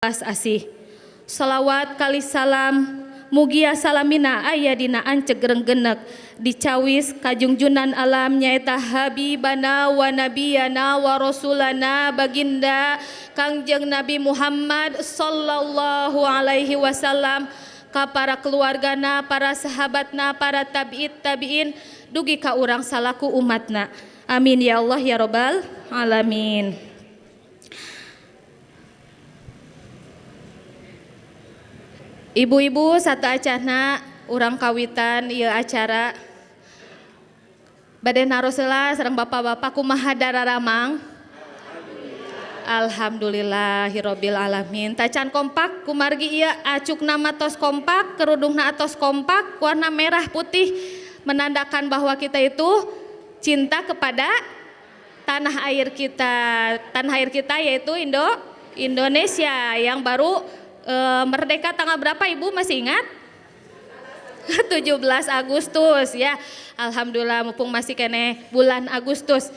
asih. Salawat kali salam mugia salamina aya dina ancegreng genek dicawis kajungjunan alam nyaeta habibana wa nabiyana wa rasulana baginda Kangjeng Nabi Muhammad sallallahu alaihi wasallam ka para keluargana, para sahabatna, para tabi'in dugi ka urang salaku umatna. Amin ya Allah ya rabbal alamin. Ibu-ibu satu acana urang kawitan ieu acara bade naroseula sareng bapak-bapak kumaha dararamang. Alhamdulillahirabbil alamin. Tacan kompak kumargi ieu acukna matos kompak, kerudungna atos kompak, warna merah putih menandakan bahwa kita itu cinta kepada tanah air kita. Tanah air kita yaitu Indonesia yang baru merdeka tanggal berapa Ibu masih ingat? 17 Agustus ya. Alhamdulillah mumpung masih kene bulan Agustus.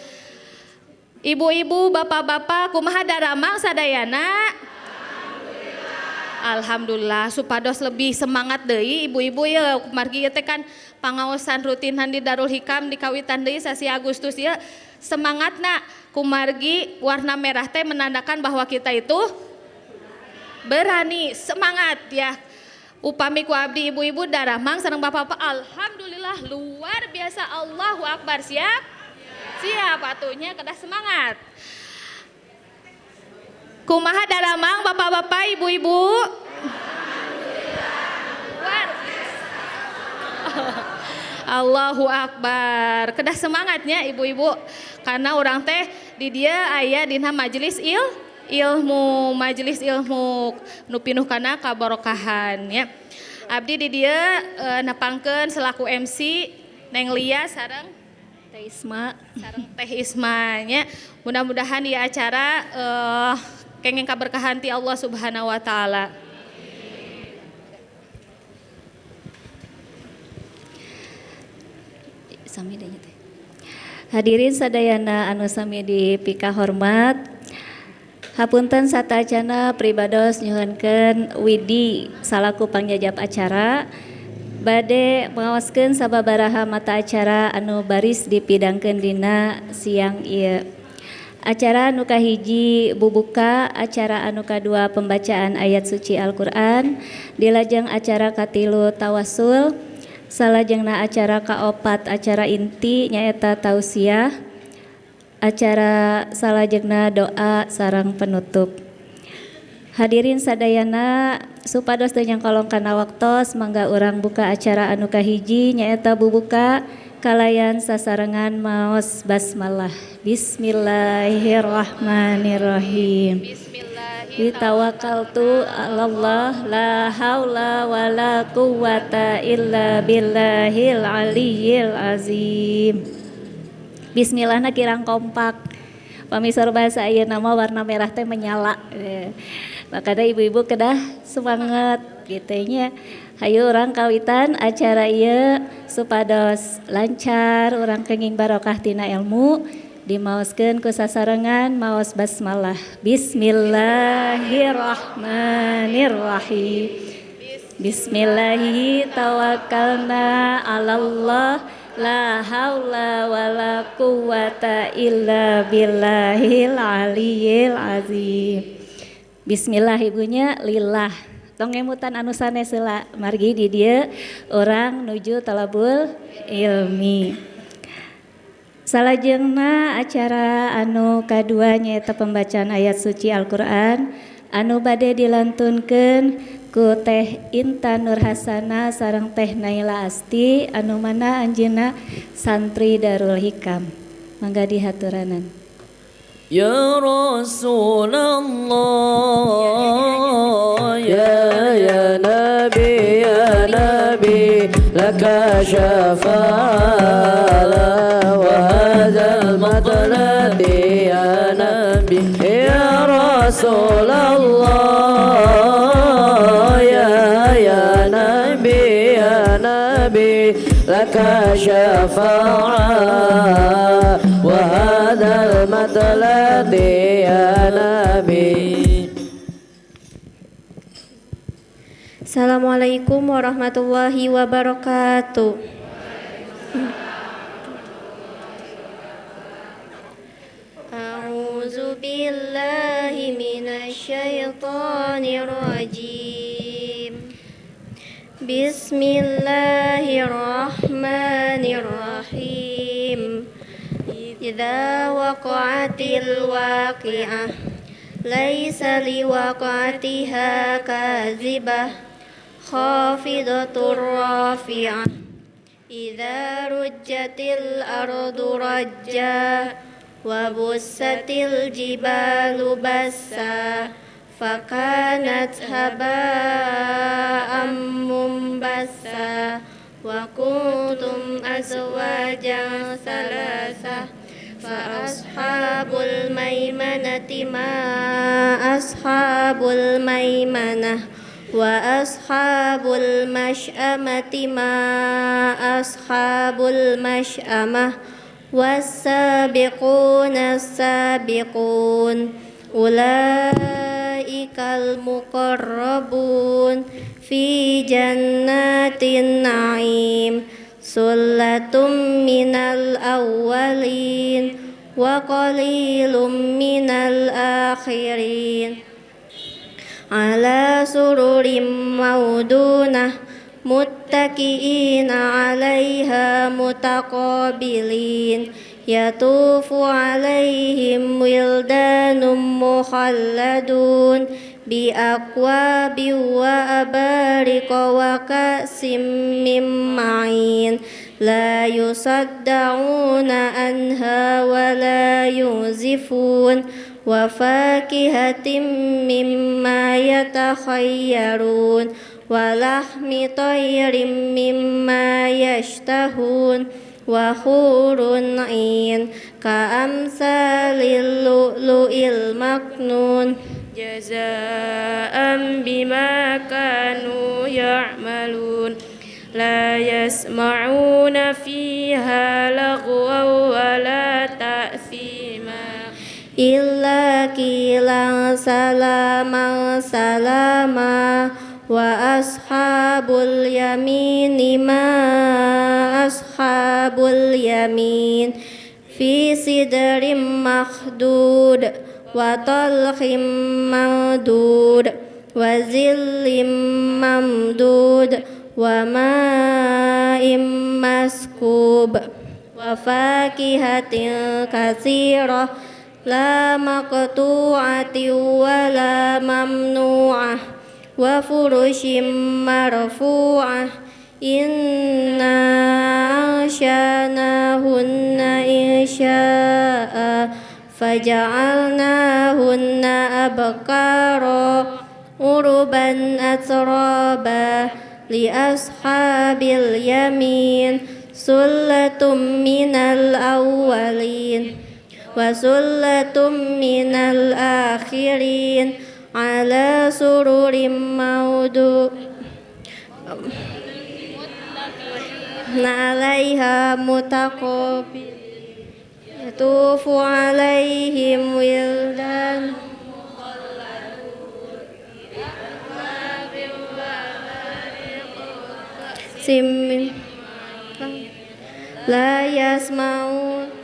Ibu-ibu, bapak-bapak kumaha daramang sadayana? Alhamdulillah supados lebih semangat deui ibu-ibu ya margi teh kan pangaosan rutinan di Darul Hikam di kawitan deui sasi Agustus ya. Semangatna kumargi warna merah teh menandakan bahwa kita itu berani, semangat ya. Upami ku abdi ibu-ibu daramang sareng bapak-bapak alhamdulillah luar biasa. Allahu akbar. Siap? Siap atunya kedah semangat. Kumaha daramang bapak-bapak ibu-ibu? Luar biasa. Allahu akbar. Kedah semangatnya ibu-ibu karena orang teh di dia aya dina majelis ilmu majelis ilmu nu pinuh kana kabarokahan ya. Abdi di dieu napangkeun selaku MC Neng Lia sareng Teh Isma nya. Mudah-mudahan ieu acara kenging kaberkahan ti Allah Subhanahu wa taala. Sami deui teh. Hadirin sadayana anu sami dipika hormat. Hapunten satacana pribados nyuhunkeun Widi salaku pangjajab acara bade ngaoskeun sababaraha mata acara anu baris dipidangkeun dina siang ieu. Acara anu kahiji bubuka, acara anu kadua pembacaan ayat suci Al-Qur'an, dilajeng acara katilu tawasul, salajengna acara kaopat acara inti nyaeta tausiah. Acara salajengna doa sareng penutup. Hadirin sadayana supados teu nyangkolong kana waktos mangga urang buka acara anu kahiji nyaeta bubuka kalayan sasarengan maos basmalah. Bismillahirrahmanirrahim. Tawakkaltu 'alallah la haula wala quwwata illa billahil aliyyil azim. Bismillahna kirang kompak. Pamisor bahasa ayeuna nama warna merah teh menyala. Makanya ibu-ibu kedah semangat gitu nya. Hayu urang kawitan acara ieu supados lancar, urang kenging barokah tina ilmu. Dimaoskeun ku sasarengan maos basmalah. Bismillahirrahmanirrahim. Bismillahi tawakkalna 'alallah la haula wala quwwata illa billahil aliyyil azim. Bismillah ibunya lillah. Tong ngemutan anu sanes heula margi di dieu urang nuju talabul ilmi. Salajengna acara anu kadua nyaeta pembacaan ayat suci Al-Qur'an anu bade dilantunkeun ku Teh Intan Nurhasana sareng Teh Naila Asti anu mana anjeunna santri Darul Hikam. Mangga dihaturanan. Ya Rasulullah ya Nabi laka syafa'ala wa hadzal matlati ya Nabi ya Rasulullah laka syafa'ah wa hadzal matlati ya Nabi. Assalamualaikum warahmatullahi wabarakatuh. A'udzu billahi minasy syaithanir rajim. Bismillahirrahmanirrahim. Idza waqa'atil waqi'ah laisa liwaqa'atiha kadzibah khafidatur rafi'ah. Idza rujjatil ardu rajja wa bussatil jibalu bassa fakanat haba'am mumbassa wa kuntum azwajan salasah fa ashabul maimanati ma ashabul maimanah wa ashabul masy'amati ma ashabul masy'amah was-sabiquna as-sabiqun ulaikal muqarrabun fi jannatin na'im sullatum minal awwalin wa qalilum minal akhirin ala sururim maudunah muttaqiina 'alaiha mutaqabilin yatufu 'alaihim wildanum mukhalladun bi aqwabi wa abariqa wa ka'sim mim ma'in la yusaddauna anha wa la yuzifun wa fakihatin mimma yatakhayyarun wa lahmi tayrin mimma yashtahun wa hurun 'ain ka amsalil lu'lu'il maknun jazaa'an bima kanu ya'malun la yasma'una fiha lagwan wa la ta'thima illa qilan salaman salama wa ashabul yamini ma ashabul yamin fi sidrin makhdud wa talhim mamdud wa zillim mamdud wa ma'im maskub wa fakihatin katsirah la maqtu'atin wa la mamnu'ah wa furushim marfu'ah inna ansha'nahunna insha'a faja'alnahunna abkara urban atraba li ashabil yamin sullatum minal awwalin wa sullatum minal akhirin ala sururim maudu alaiha mutaqabil yatufu alaihim wildan simmin la yasma'un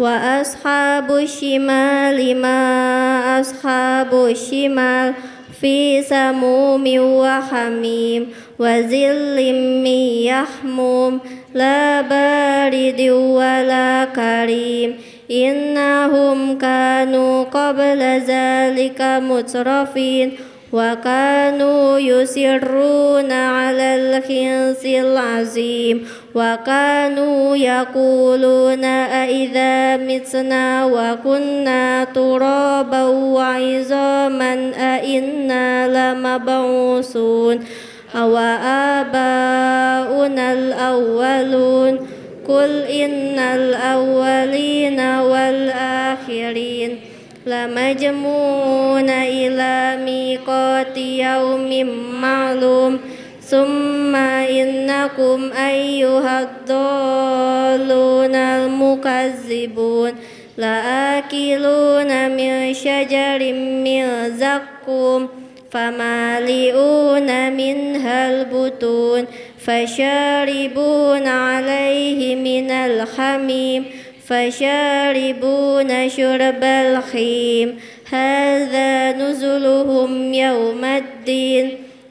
wa ashabu shimali ma ashabu shimal fi samumin wa hamim wa zillim min yahmum la baridin wa la karim innahum kanu qabla zalika mutrafin wa kanu yusirruna 'alal khinsil 'azim wa kanu yaquluna a idza mitna wa kunna turaban wa 'idhaman a inna lamab'usun awa abaunal awwalun qul innal awwalina wal akhirin lamajmu'una ila miqati yaumin ma'lum summa innakum ayyuhad-dallunal mukazzibun la'akiluna min syajarin min zakkum فمالئون منها البطون فشاربون عليه من الحميم فشاربون شرب الخيم هذا نزلهم يوم الدين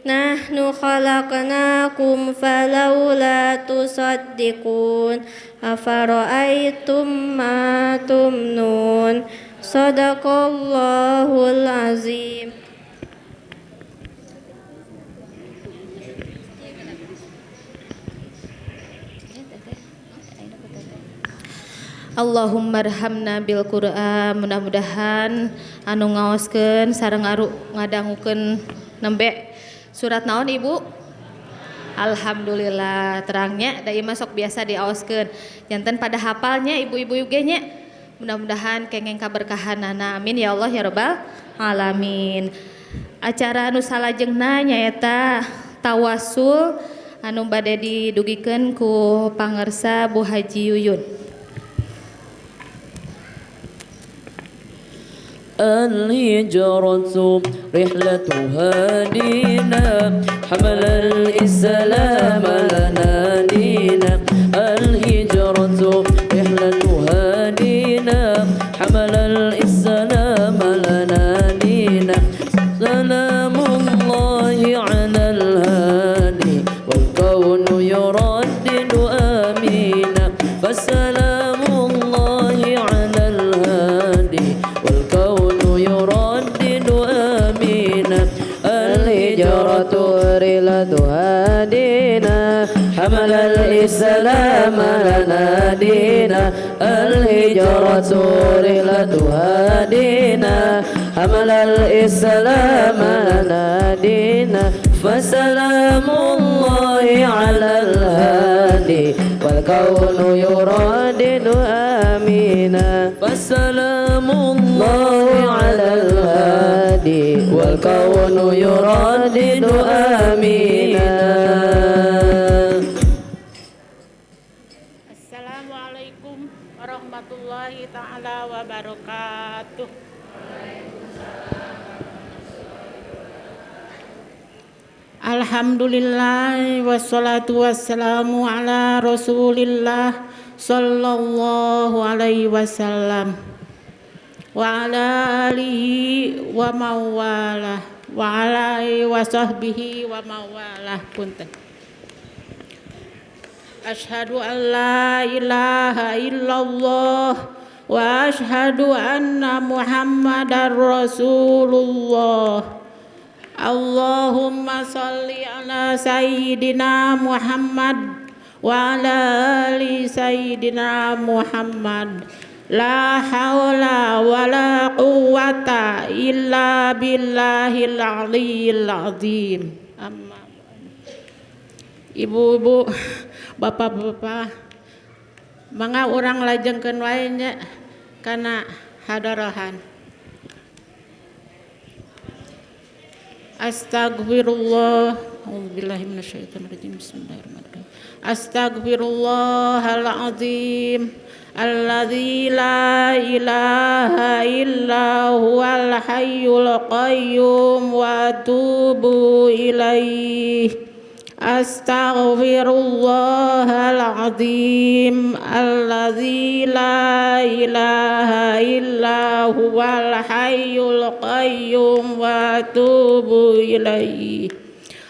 نحن خلقناكم فلولا تصدقون أفرأيتم ما تمنون صدق الله العظيم. Allahumma arhamna bil Qur'an. Mudah-mudahan anu ngaoskeun sareng ngadangukeun nembe surat naon Ibu? Alhamdulillah terangnya da ieu sok biasa diaoskeun. Janten pada hafalnya ibu-ibu ge nya. Mudah-mudahan kengeng kaberkahanana. Amin ya Allah ya rabbal alamin. Acara anu salajengna nyaeta tawasul anu bade didugikeun ku pangersa Bu Haji Yuyun. الهجرة رحلة هادينا حمل الإسلام لنا دينا الهجرة رحلة هادينا حمل الإسلام لنا دينا سلام الله على الهادي والكون يردد آمينا فسلام الله على الهادي والكون يردد آمينا الهجرة رحلة هادينا حمل الإسلام لنا دينا الهجرة رحلة هادينا حمل الإسلام لنا دينا فسلام الله على الهادي والكون يردد آمينا فسلام الله على الهادي والكون يردد آمينا. Assalamualaikum warahmatullahi ta'ala wabarakatuh. Alhamdulillah wassalatu wassalamu ala rasulillah sallallahu alaihi wasallam wa ala alihi wa mawalah wa ala wa sahbihi wa mawalah. Punten. Ashhadu an la ilaha illallah wa ashhadu anna Muhammadar Rasulullah. Allahumma salli ala sayyidina Muhammad wa ala ali sayyidina Muhammad. La hawla wa la quwwata illa billahil aliyyil azim. Amma. Ibu-ibu, bapak-bapak, mangga urang lajengkeun wae nya kana hadarahan. Astagfirullah. A'udzubillahi minasyaitonirrajim. Bismillahirrahmanirrahim. Astagfirullahal azim alladzi la ilaha illa huwal hayyul qayyum wa atubu ilaihi. Astaghfirullahal azim alladzi la ilaha illa huwal hayyul qayyum wa atubu ilaihi.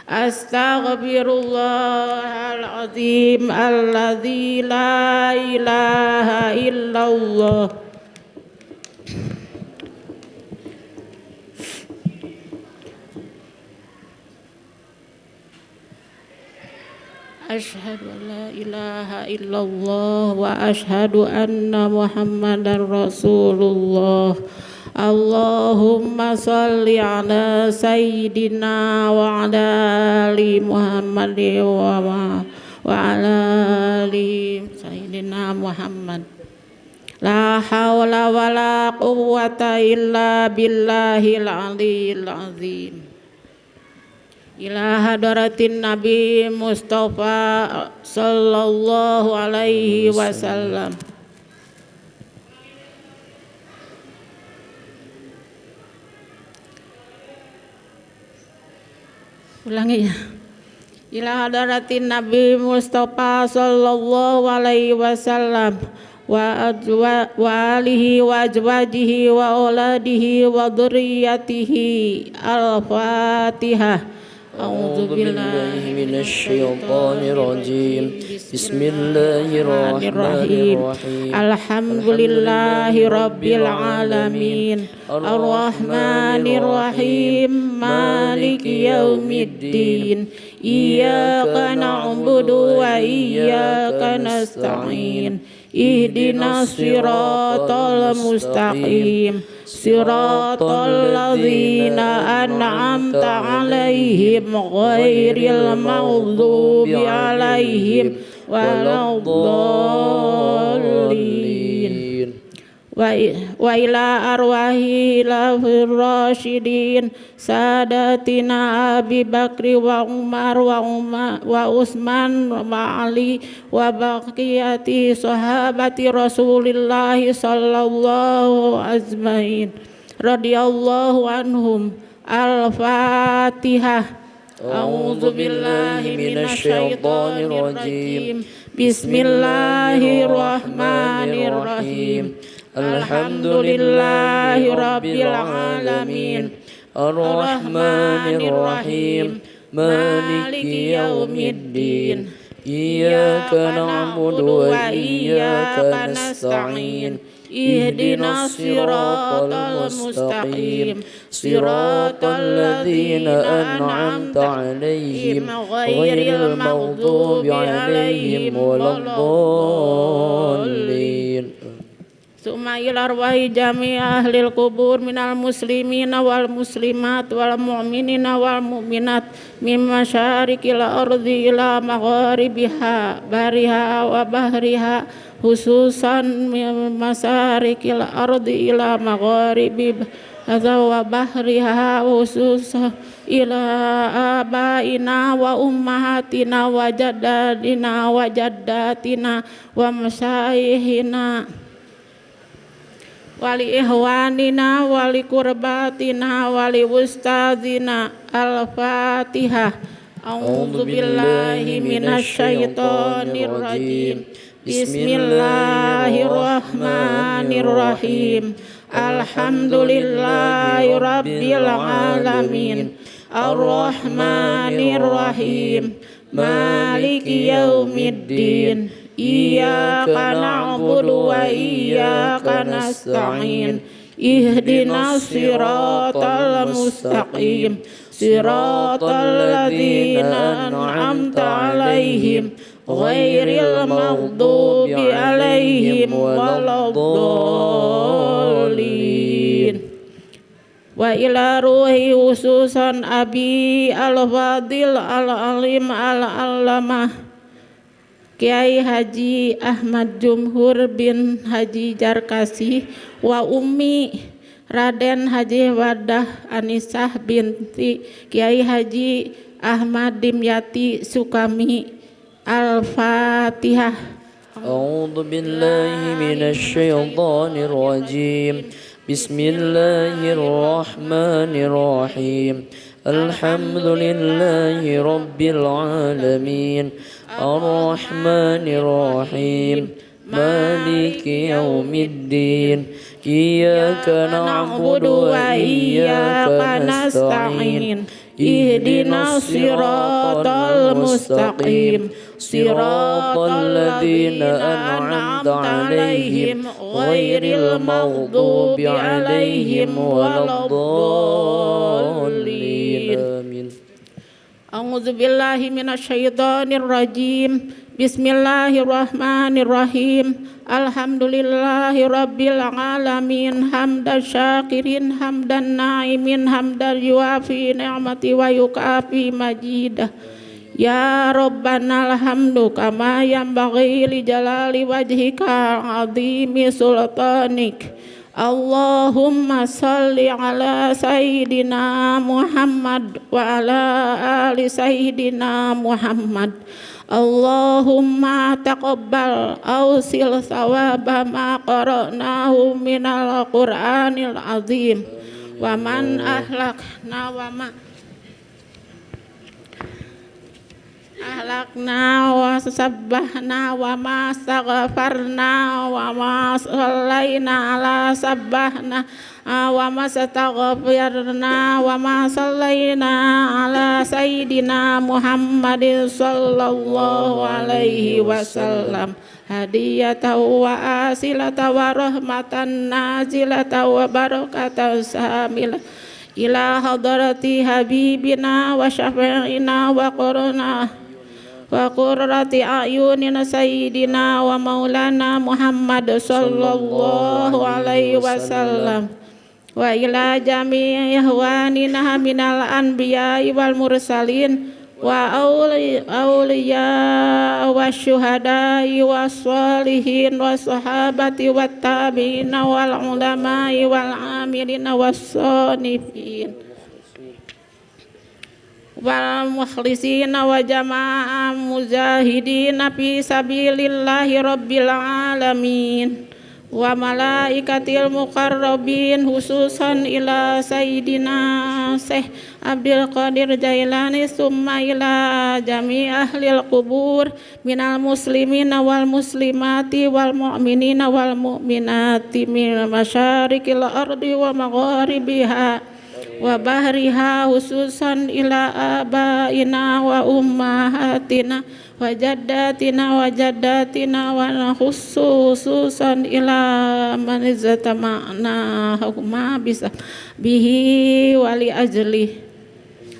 Astaghfirullahal azim alladzi la ilaha illallah. Asyhadu an la ilaha illallah wa asyhadu anna Muhammadar Rasulullah. Allahumma salli ala sayyidina wa ala ali Muhammad wa ala ali sayyidina Muhammad. La hawla wa la quwwata illa billahil aliyyil azim. Ila hadaratin Nabi Mustafa sallallahu alaihi wasallam. Ulangi ya. Ila hadratin Nabi Mustafa sallallahu alaihi wasallam wa alihi wa azwajihi wa auladihi wa dzurriyyatihi. Al-Fatihah. أعوذ بالله من الشيطان الرجيم بسم الله الرحمن الرحيم الحمد لله رب العالمين الرحمن الرحيم مالك يوم الدين إياك نعبد وإياك نستعين اهدنا الصراط المستقيم صراط الذين أنعمت عليهم غير المغضوب عليهم ولا الضالين وإلى أرواح الراشدين ساداتنا أبي بكر وعمر وعثمان وعلي وبقية صحابة رسول الله صلى الله أجمعين رضي الله عنهم. الفاتحة. أعوذ بالله من الشيطان الرجيم بسم الله الرحمن الرحيم الحمد لله رب العالمين الرحمن الرحيم مالك يوم الدين إياك نعبد وإياك نستعين اهدنا الصراط المستقيم صراط الذين أنعمت عليهم غير المغضوب عليهم ولا الضالين. Summa ila arwahi jami ahlil kubur minal muslimina wal muslimat wal mu'minina wal mu'minat min masyarikil ardi ila magharibiha bariha wa bahriha khususan min masyarikil ardi ila magharibi wa bahriha khususan ila abaina wa ummahatina wa jaddadina wa jaddatina wa masyayihina wali ihwanina wali kurbatina wali ustadzina. Al-Fatihah. A'udzu billahi minasyaitonir rajim. Bismillahirrahmanirrahim. Alhamdulillahi rabbil alamin. Ar-Rahmanir-Rahim. Maliki yaumiddin. Iyyaka na'budu wa iyyaka nasta'in ihdinas siratal mustaqim siratal ladzina an'amta 'alaihim ghairil maghdubi 'alaihim waladdallin. Wa ila ruhi ususan abi al-fadil al-alim al-allamah Kiai Haji Ahmad Jumhur bin Haji Jarkasi wa Ummi Raden Haji Wadah Anisah binti Kiai Haji Ahmad Dimyati Sukami. Al-Fatihah. A'udzu billahi minasy syaithanir rajim. Bismillahirrahmanirrahim. Alhamdulillahi rabbil alamin. Ar-Rahmanir-Rahim Maliki yaumiddin Iyyaka na'budu wa iyyaka nasta'in ihdinas siratal mustaqim siratal ladzina an'amta 'alaihim ghairil maghdubi 'alaihim waladdallin. Amin. A'udzu billahi minasyaitonir rajim. Bismillahirrahmanirrahim. Alhamdulillahi rabbil alamin hamdan syakirin hamdan na'imin hamdan yuafi ni'mati wa yukafi majidah. Ya Rabbana alhamdu kama yanbaghi li jalali wajhika azimi sultanik. Allahumma salli ala Sayyidina Muhammad wa ala ali Sayyidina Muhammad. Allahumma taqabbal awsil sawaba ma qara'nahu minal Qur'anil azim wa man ahlakna wa ma ahlakna wa sabbahna wa ma astaghfarna wa ma sallaina ala sabbahna wa ma astaghfirna wa ma sallaina ala sayyidina Muhammadin sallallahu alaihi wasallam hadiyatan wa asilatan wa rahmatan nazilatan wa barakatan samilah ila hadrati habibina wa syafi'ina wa qurrati ayunina sayyidina wa maulana Muhammad sallallahu alaihi wasallam wa ila jami'i ihwanina minal anbiya'i wal mursalin wa awliya wa syuhada'i wa sholihin wa sahabati wa tabi'ina wal ulama'i wal amilina was sonifin wal mukhlisina wa jama'a mujahidina fi sabilillahi rabbil alamin wa malaikatil muqarrabin khususan ila sayyidina Syekh Abdul Qadir Jailani summa ila jami ahlil qubur minal muslimina wal muslimati wal mu'minina wal mu'minati min masyarikil ardi wa magharibiha wa bahriha khususan ila abaina wa ummahatina wa jaddatina wa khususan ila man zatama'na hukma bisa bihi wali ajli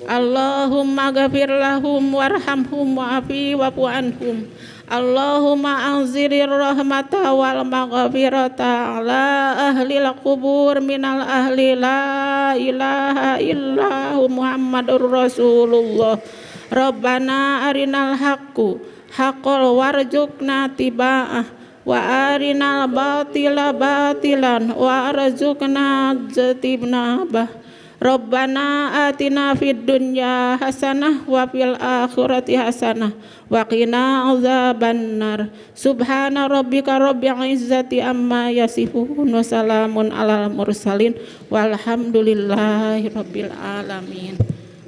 Allahumma ghafir lahum warhamhum wa'afi wa'fu anhum Allahumma anzilir rahmata wal maghfirata ala ahlil qubur minal ahli la ilaha illahu Muhammadur Rasulullah Rabbana arinal haqqal warzuqna tiba'ah wa arinal batila batilan wa arzuqna jtinabah Rabbana atina fid dunya hasanah wa fil akhirati hasanah wa qina azabannar subhana rabbika rabbil izzati amma yasifun wa salamun alal mursalin walhamdulillahi rabbil alamin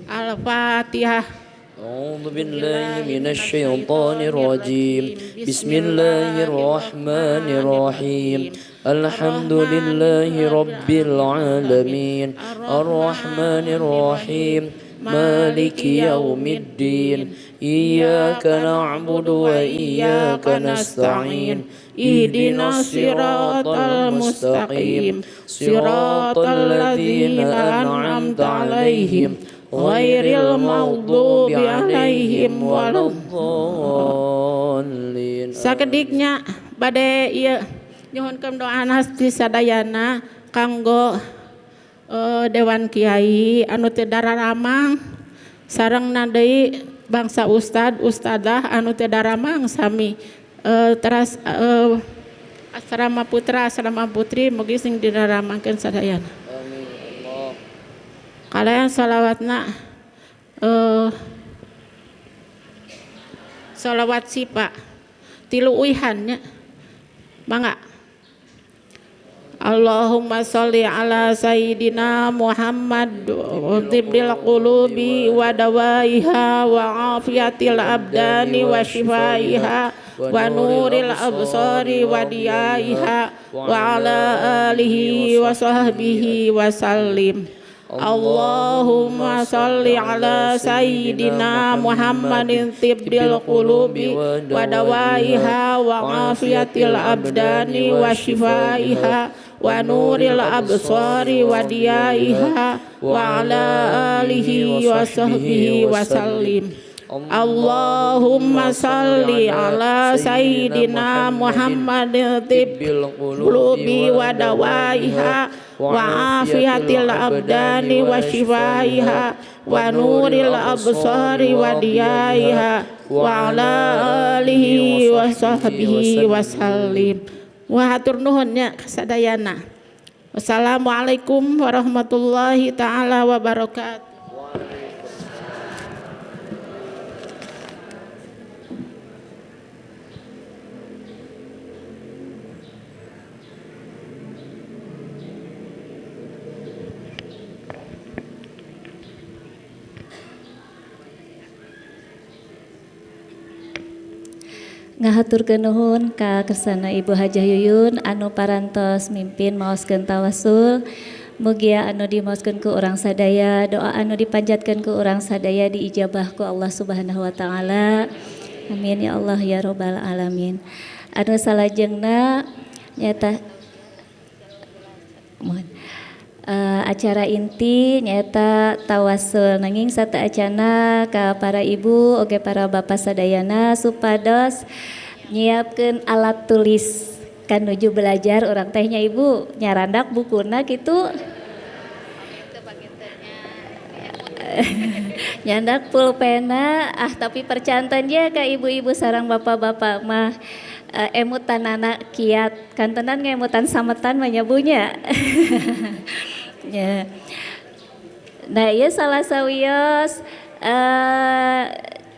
al-fatihah. أعوذ بالله من الشيطان الرجيم بسم الله الرحمن الرحيم الحمد لله رب العالمين الرحمن الرحيم مالك يوم الدين إياك نعبد وإياك نستعين اهدنا الصراط المستقيم صراط الذين أنعمت عليهم ghairil maghdubi alaihim waladdallin. Sakediknya bade ieu nyuhunkeun doana di sadayana kanggo dewan kiai anu teu dararamang sareng deui bangsa ustadah anu teu daramang sami teras asrama putra asrama putri mugi sing diraramangkeun sadayana. Kalian salawatna salawat sipa tilu uihannya mangga Allahumma sholli ala sayyidina Muhammad tibbil qulubi wa dawaiha wa afiyatil abdani wa shifaiha wa nuril absari wa diyaiha wa ala alihi wa sahbihi wa sallim. Allahumma salli ala sayyidina Muhammadin tibbil qulubi wa dawaiha wa afiyatil abdani wa shifaiha wa nuril absari wa diyaiha wa ala alihi wa sahbihi wa sallim. Allahumma salli ala sayyidina Muhammadin tibbil qulubi wa dawaiha wa afiyatil abdani wa shifaiha wa nuril absari wa diyaiha wa ala alihi wa sahbihi wa sallim. Wa hatur nuhunnya sadayana. Wassalamualaikum warahmatullahi taala wabarakatuh. ngahaturkeun nuhun ka kersana Ibu Hajah Yuyun anu parantos mimpin maoskeun tawasul. Mugia anu dimaoskeun ku urang sadaya, doa anu dipanjatkeun ku urang sadaya diijabah ku Allah Subhanahu wa taala. Amin ya Allah ya rabbal alamin. Anu salajengna nyata mohon acara inti nyata tawasul nanging sataacana ka para ibu oge para bapak sadayana supados nyiapkeun alat tulis kan nuju belajar urang tehnya ibu nyarandak bukuna kitu nyandak pulpena tapi percantan ya ka ibu-ibu sareng bapak-bapak mah emutan anak kiat kantenan ngemutan sametan menyebunya ya. Nah ieu salah sawios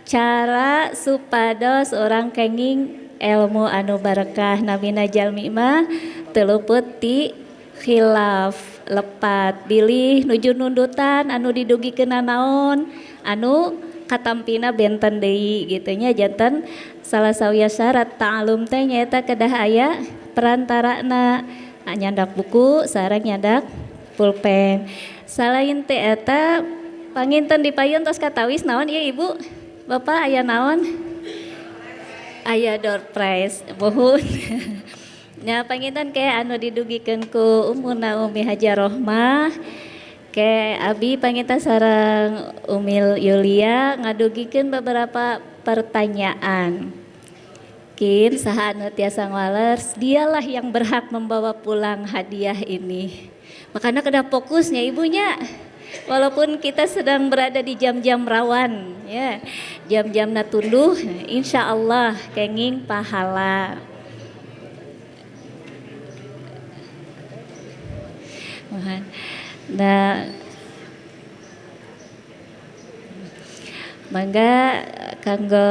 cara supados orang kenging ilmu anu barakah nabina jalmi mah teu luput ti khilaf lepat bilih nuju nundutan anu didugikeun naon anu katampina benten deui gitu nya janten salah sawios syarat ta'alum teh nyaeta kedah aya perantarana nyandak buku sareng nyandak pulpen. Salain teh eta panginten dipayun tos katawis naon ieu Ibu? Bapak aya naon? Aya door prize. Mohon. Nya panginten ke anu didugikeun ku Ummuna Umi Hajah Rohmah ke abi panginten sareng Umil Yulia ngadugikeun beberapa pertanyaan. Kin saha anu tiasa ngwales, dialah yang berhak membawa pulang hadiah ini. Makanya kedah fokusnya ibunya. Walaupun kita sedang berada di jam-jam rawan, ya, jam-jam natunduh, insya Allah kenging pahala. Nah, mangga kanggo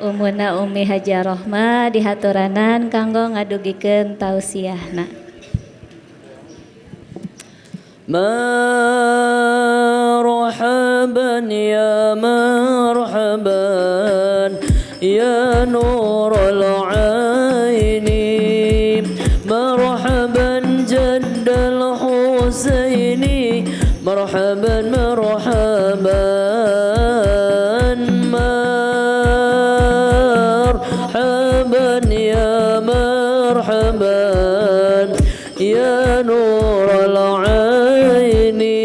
Ummuna Umi Hajah Rohmah dihaturanan kanggo ngadugikeun tausiahna. Marhaban ya marhaban ya nurul aini marhaban jaddal husaini marhaban marhaban marhaban ya marhaban ya nurul aini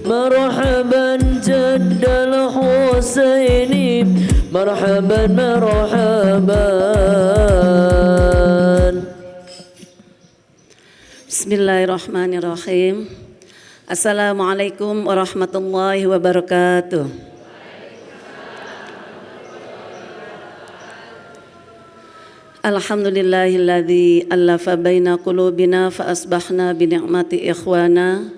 marhaban jaddal husaini marhaban marhaban. Bismillahirrahmanirrahim. Assalamualaikum warahmatullahi wabarakatuh. Alhamdulillahilladzi allafa baina qulubina fa asbahna bi ni'mati ikhwana.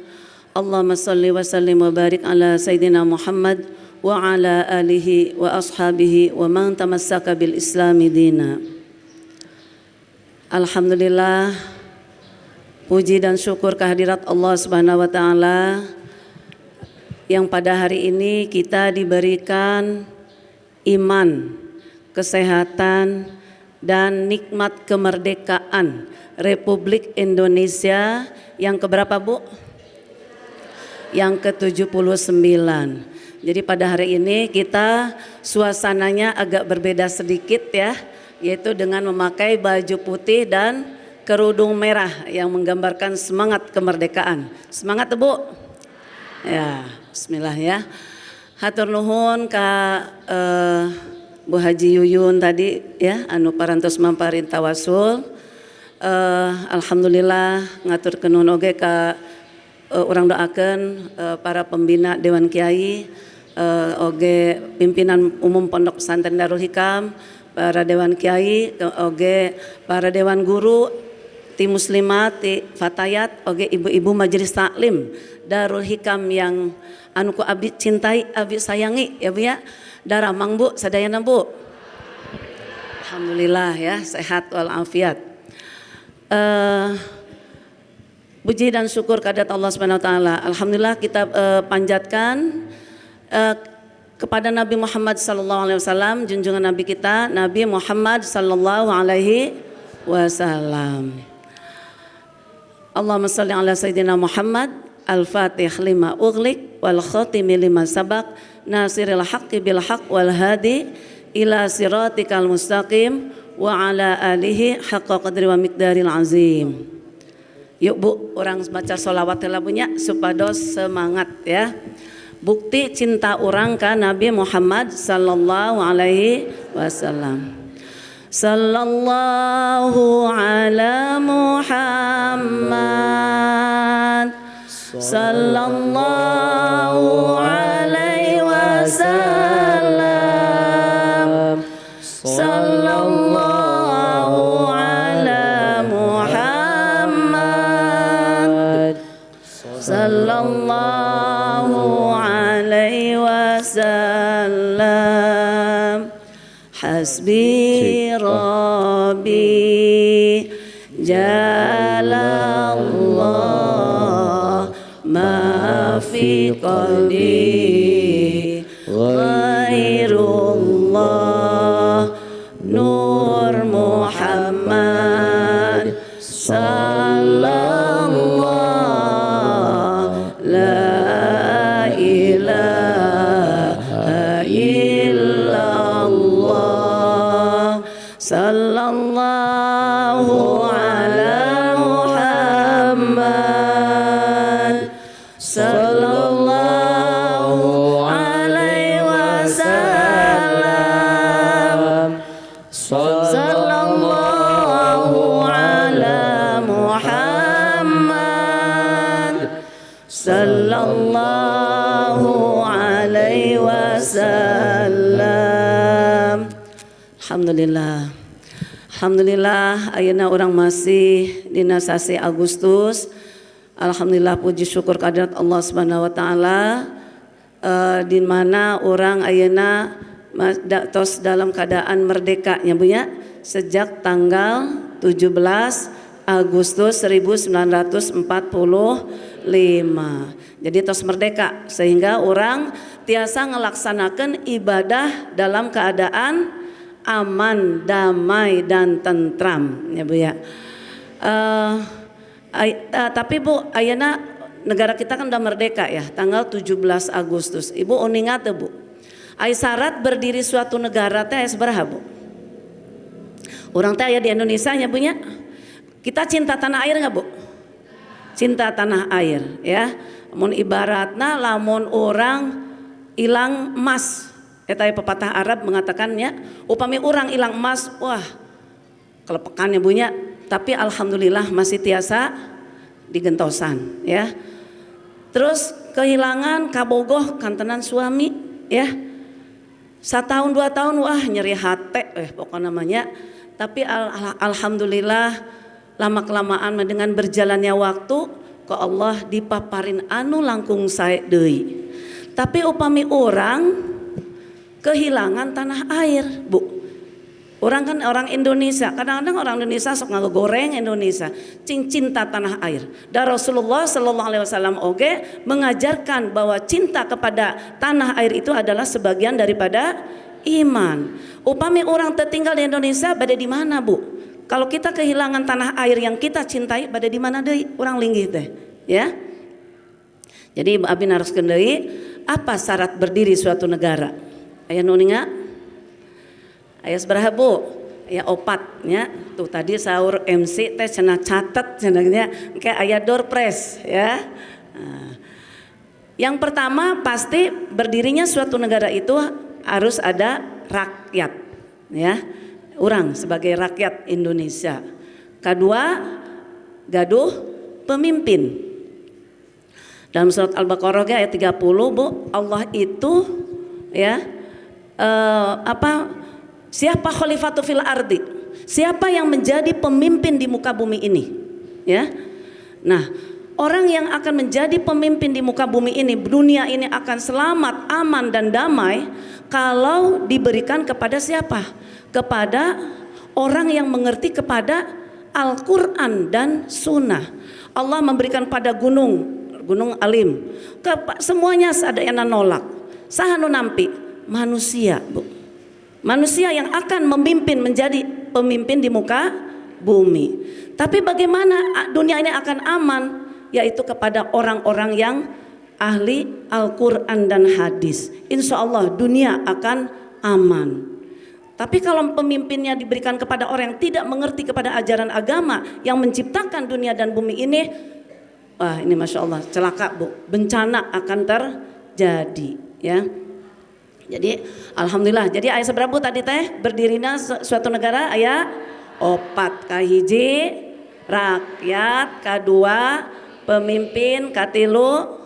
Allahumma shalli wa sallim wa barik ala sayyidina Muhammad wa ala alihi wa ashabihi wa man tamassaka bil islami dina. Alhamdulillah, puji dan syukur kehadirat Allah Subhanahu wa taala yang pada hari ini kita diberikan iman, kesehatan dan nikmat kemerdekaan Republik Indonesia yang keberapa Bu? Yang ke-79. Jadi pada hari ini kita suasananya agak berbeda sedikit ya, yaitu dengan memakai baju putih dan kerudung merah yang menggambarkan semangat kemerdekaan. Semangat Bu? Ya, bismillah ya. Hatur nuhun ka Bu Haji Yuyun tadi ya anu parantos mamparin tawasul. Alhamdulillah ngatur kenuhun oge ka urang doakeun para pembina Dewan Kiai oge pimpinan umum Pondok Pesantren Darul Hikam, para Dewan Kiai oge para Dewan Guru ti muslimat ti fatayat oge ibu-ibu majelis taklim Darul Hikam yang anu ku abdi cintai abdi sayangi ya Bu ya. Daramang Bu, sadayana Bu. Alhamdulillah ya, sehat walafiat. Puji dan syukur kehadirat Allah Subhanahu wa taala. Alhamdulillah kita panjatkan kepada Nabi Muhammad sallallahu alaihi wasallam, junjungan Nabi kita, Nabi Muhammad sallallahu alaihi wasallam. Allahumma shalli ala sayyidina Muhammad al-Fatih lima ughliq wal khatimi lima sabaq nasiril haqqi bil haqq wal hadi ila siratikal mustaqim wa ala alihi haqqa qadri wa miqdaril azim. Yuk Bu, orang baca sholawat labunya supados semangat ya. Bukti cinta orang ka Nabi Muhammad sallallahu alaihi wasallam. Sallallahu ala Muhammad sallallahu alaihi wasallam. Sallallahu ala Muhammad sallallahu alaihi wasallam. Hasbi Rabbi Jalallah ma fi qalbi ghairullah Nur Muhammad sallallahu la ilaha illallah sallallahu ala Muhammad sallallahu alaihi wasallam. Sallallahu ala Muhammad sallallahu alaihi wasallam. Alhamdulillah. Alhamdulillah ayeuna urang masih dina sasi Agustus. Alhamdulillah puji syukur kehadirat Allah Subhanahu wa taala di mana orang ayeuna tos dalam keadaan merdeka nya Bu ya, sejak tanggal 17 Agustus 1945. Jadi tos merdeka sehingga orang tiasa ngelaksanakan ibadah dalam keadaan aman, damai dan tentram ya Bu ya. Tapi Bu, ayeuna negara kita kan udah merdeka ya, tanggal 17 Agustus. Ibu uningat Bu, ai syarat berdiri suatu negara teh sabaraha Bu? Orang teh aya di Indonesia nya Bu nya. Kita cinta tanah air enggak Bu? Cinta tanah air ya. Mun ibaratna lamun orang ilang emas, eta pepatah Arab mengatakannya, upami orang ilang emas, wah kelepekan ya Bu nya. Tapi alhamdulillah masih tiasa digentosan ya. Terus kehilangan kabogoh kantenan suami ya. 1 tahun 2 tahun wah nyeri hati pokoknya namanya. Tapi alhamdulillah lama kelamaan dengan berjalannya waktu ke Allah dipaparin anu langkung sae deui. Tapi upami orang kehilangan tanah air Bu. Orang kan orang Indonesia, kadang-kadang orang Indonesia sok ngagoreng Indonesia, cinta tanah air. Dan Rasulullah Sallallahu Alaihi Wasallam oge mengajarkan bahwa cinta kepada tanah air itu adalah sebagian daripada iman. Upami orang tertinggal di Indonesia, bade di mana Bu? Kalau kita kehilangan tanah air yang kita cintai, bade di mana deui? Orang linggih teh, ya. Jadi Abi naroskeun deui, apa syarat berdiri suatu negara? Aya nu ninga? Aya sabaraha Bu? Aya 4 nya. Tuh tadi sahur MC teh cenah catet cenahnya kayak aya door prize ya. Nah, yang pertama pasti berdirinya suatu negara itu harus ada rakyat ya. Orang sebagai rakyat Indonesia. Kedua, gaduh pemimpin. Dalam surat Al-Baqarah ayat 30 Bu, Allah itu ya siapa khalifatu fil ardi? Siapa yang menjadi pemimpin di muka bumi ini? Ya. Nah, orang yang akan menjadi pemimpin di muka bumi ini, dunia ini akan selamat, aman dan damai kalau diberikan kepada siapa? Kepada orang yang mengerti kepada Al-Qur'an dan Sunnah. Allah memberikan pada gunung Alim. Semuanya ada yang nolak. Saha nu nampi? manusia, Bu. Manusia yang akan memimpin, menjadi pemimpin di muka bumi. Tapi bagaimana dunia ini akan aman? Yaitu kepada orang-orang yang ahli Al-Quran dan hadis. Insya Allah dunia akan aman. Tapi kalau pemimpinnya diberikan kepada orang yang tidak mengerti kepada ajaran agama yang menciptakan dunia dan bumi ini, wah ini Masya Allah celaka, Bu. Bencana akan terjadi, ya. Jadi alhamdulillah. Jadi ayat seberapa tadi teh? Berdirinya suatu negara ayat opat, kahiji rakyat, kedua pemimpin, katilu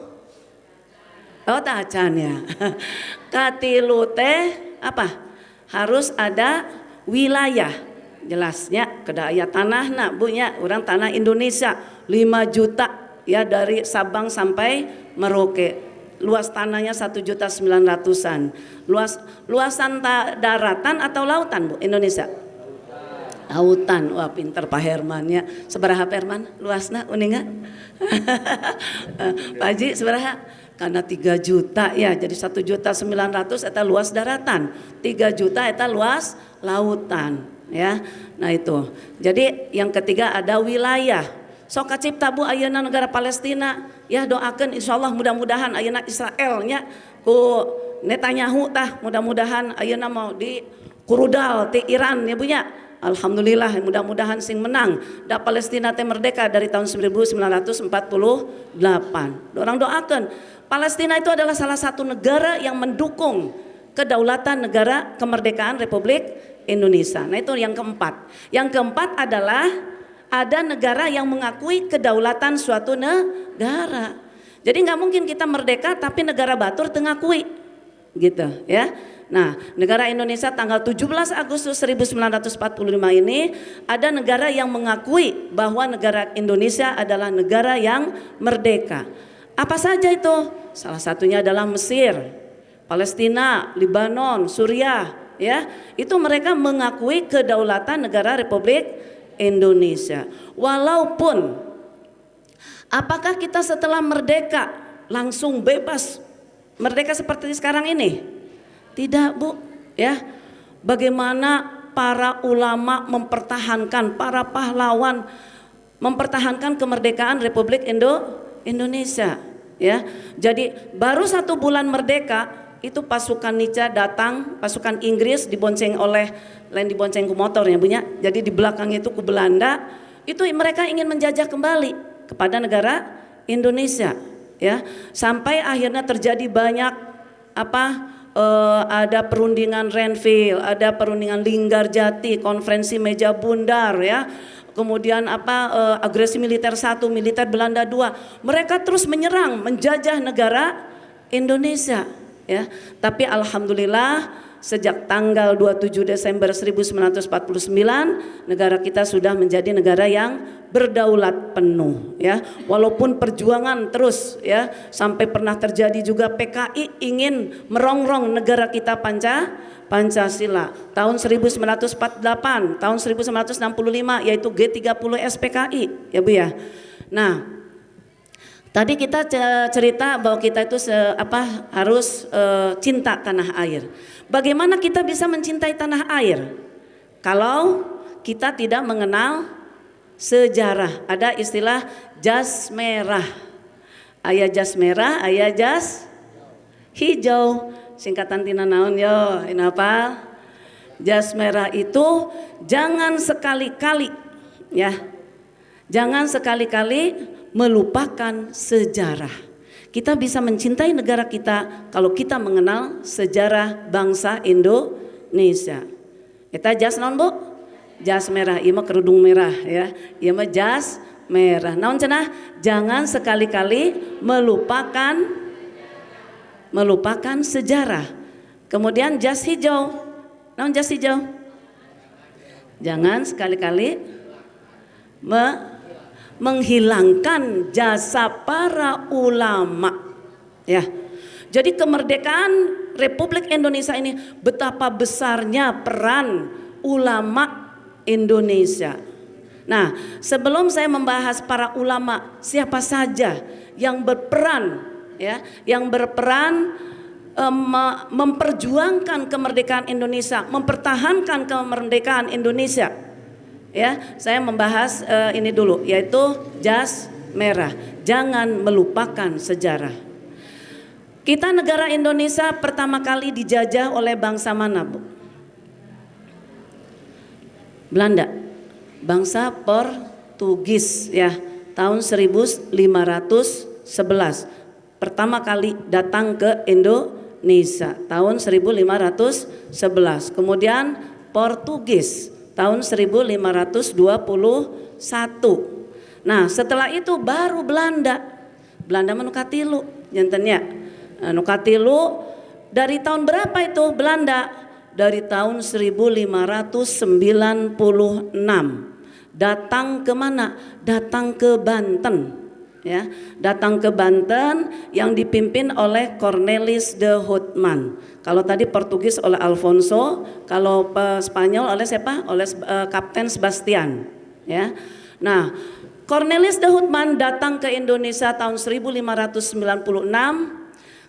tacannya. Katilu teh apa? Harus ada wilayah. Jelasnya kedaya tanah nak Bu nya, orang tanah Indonesia 5 juta ya, dari Sabang sampai Merauke. Luas tanahnya 1.900.000-an. Luasan daratan atau lautan Bu Indonesia? Lautan. Wah pinter Pak Herman ya. Seberaha Pak Herman? Luasna uninga? Pak Haji seberaha? Karena 3 juta ya, jadi 1.900.000 eta luas daratan, 3 juta eta luas lautan ya. Nah itu. Jadi yang ketiga ada wilayah. Sok kacipta Bu ayeuna negara Palestina ya, doakeun insyaallah mudah-mudahan ayeuna Israelnya ku Netanyahu tah, mudah-mudahan ayeuna mau di kurudal ti Iran ya Bu nya. Alhamdulillah mudah-mudahan sing menang. Da Palestina teh merdeka dari tahun 1948. Orang doakeun. Palestina itu adalah salah satu negara yang mendukung kedaulatan negara kemerdekaan Republik Indonesia. Nah itu yang keempat. Yang keempat adalah ada negara yang mengakui kedaulatan suatu negara. Jadi nggak mungkin kita merdeka tapi negara batur tengakui, gitu ya. Nah, negara Indonesia tanggal 17 Agustus 1945 ini ada negara yang mengakui bahwa negara Indonesia adalah negara yang merdeka. Apa saja itu? Salah satunya adalah Mesir, Palestina, Lebanon, Suriah, ya. Itu mereka mengakui kedaulatan negara Republik Indonesia. Walaupun apakah kita setelah merdeka langsung bebas merdeka seperti sekarang ini? Tidak Bu ya. Bagaimana para ulama mempertahankan, para pahlawan mempertahankan kemerdekaan Republik Indonesia ya. Jadi baru 1 bulan merdeka itu pasukan Nica datang, pasukan Inggris dibonceng oleh lain dibonceng ke motornya punya. Jadi di belakang itu ke Belanda, itu mereka ingin menjajah kembali kepada negara Indonesia ya. Sampai akhirnya terjadi banyak ada perundingan Renville, ada perundingan Linggarjati, konferensi meja bundar ya. Kemudian agresi militer 1, militer Belanda 2. Mereka terus menyerang, menjajah negara Indonesia ya. Tapi alhamdulillah sejak tanggal 27 Desember 1949 negara kita sudah menjadi negara yang berdaulat penuh ya. Walaupun perjuangan terus ya, sampai pernah terjadi juga PKI ingin merongrong negara kita Pancasila tahun 1948, tahun 1965 yaitu G30 SPKI ya Bu ya. Nah, tadi kita cerita bahwa kita itu harus cinta tanah air. Bagaimana kita bisa mencintai tanah air kalau kita tidak mengenal sejarah? Ada istilah jas merah. Aya jas merah, aya jas hijau. Singkatan tina naon yo? Ini apa? Jas merah itu jangan sekali-kali ya. Jangan sekali-kali melupakan sejarah. Kita bisa mencintai negara kita kalau kita mengenal sejarah bangsa Indonesia. Kita jas naon Bu? Jas merah, ieu mah kerudung merah ya. Ieu mah jas merah. Naon cenah? Jangan sekali-kali melupakan sejarah. Kemudian jas hijau. Naon jas hijau? Jangan sekali-kali menghilangkan jasa para ulama ya. Jadi kemerdekaan Republik Indonesia ini betapa besarnya peran ulama Indonesia. Nah, sebelum saya membahas para ulama siapa saja yang berperan ya, yang berperan memperjuangkan kemerdekaan Indonesia, mempertahankan kemerdekaan Indonesia. Ya, saya membahas ini dulu, yaitu jas merah. Jangan melupakan sejarah. Kita negara Indonesia pertama kali dijajah oleh bangsa mana, Bu? Belanda. Bangsa Portugis ya, tahun 1511. Pertama kali datang ke Indonesia tahun 1511. Kemudian Portugis tahun 1521. Nah, setelah itu baru Belanda. Belanda menukatilu jantennya. Nukatilu dari tahun berapa itu Belanda? Dari tahun 1596. Datang ke mana? Datang ke Banten. Ya, datang ke Banten yang dipimpin oleh Cornelis de Houtman. Kalau tadi Portugis oleh Alfonso, kalau Spanyol oleh siapa? Oleh Kapten Sebastian. Ya. Nah, Cornelis de Houtman datang ke Indonesia tahun 1596.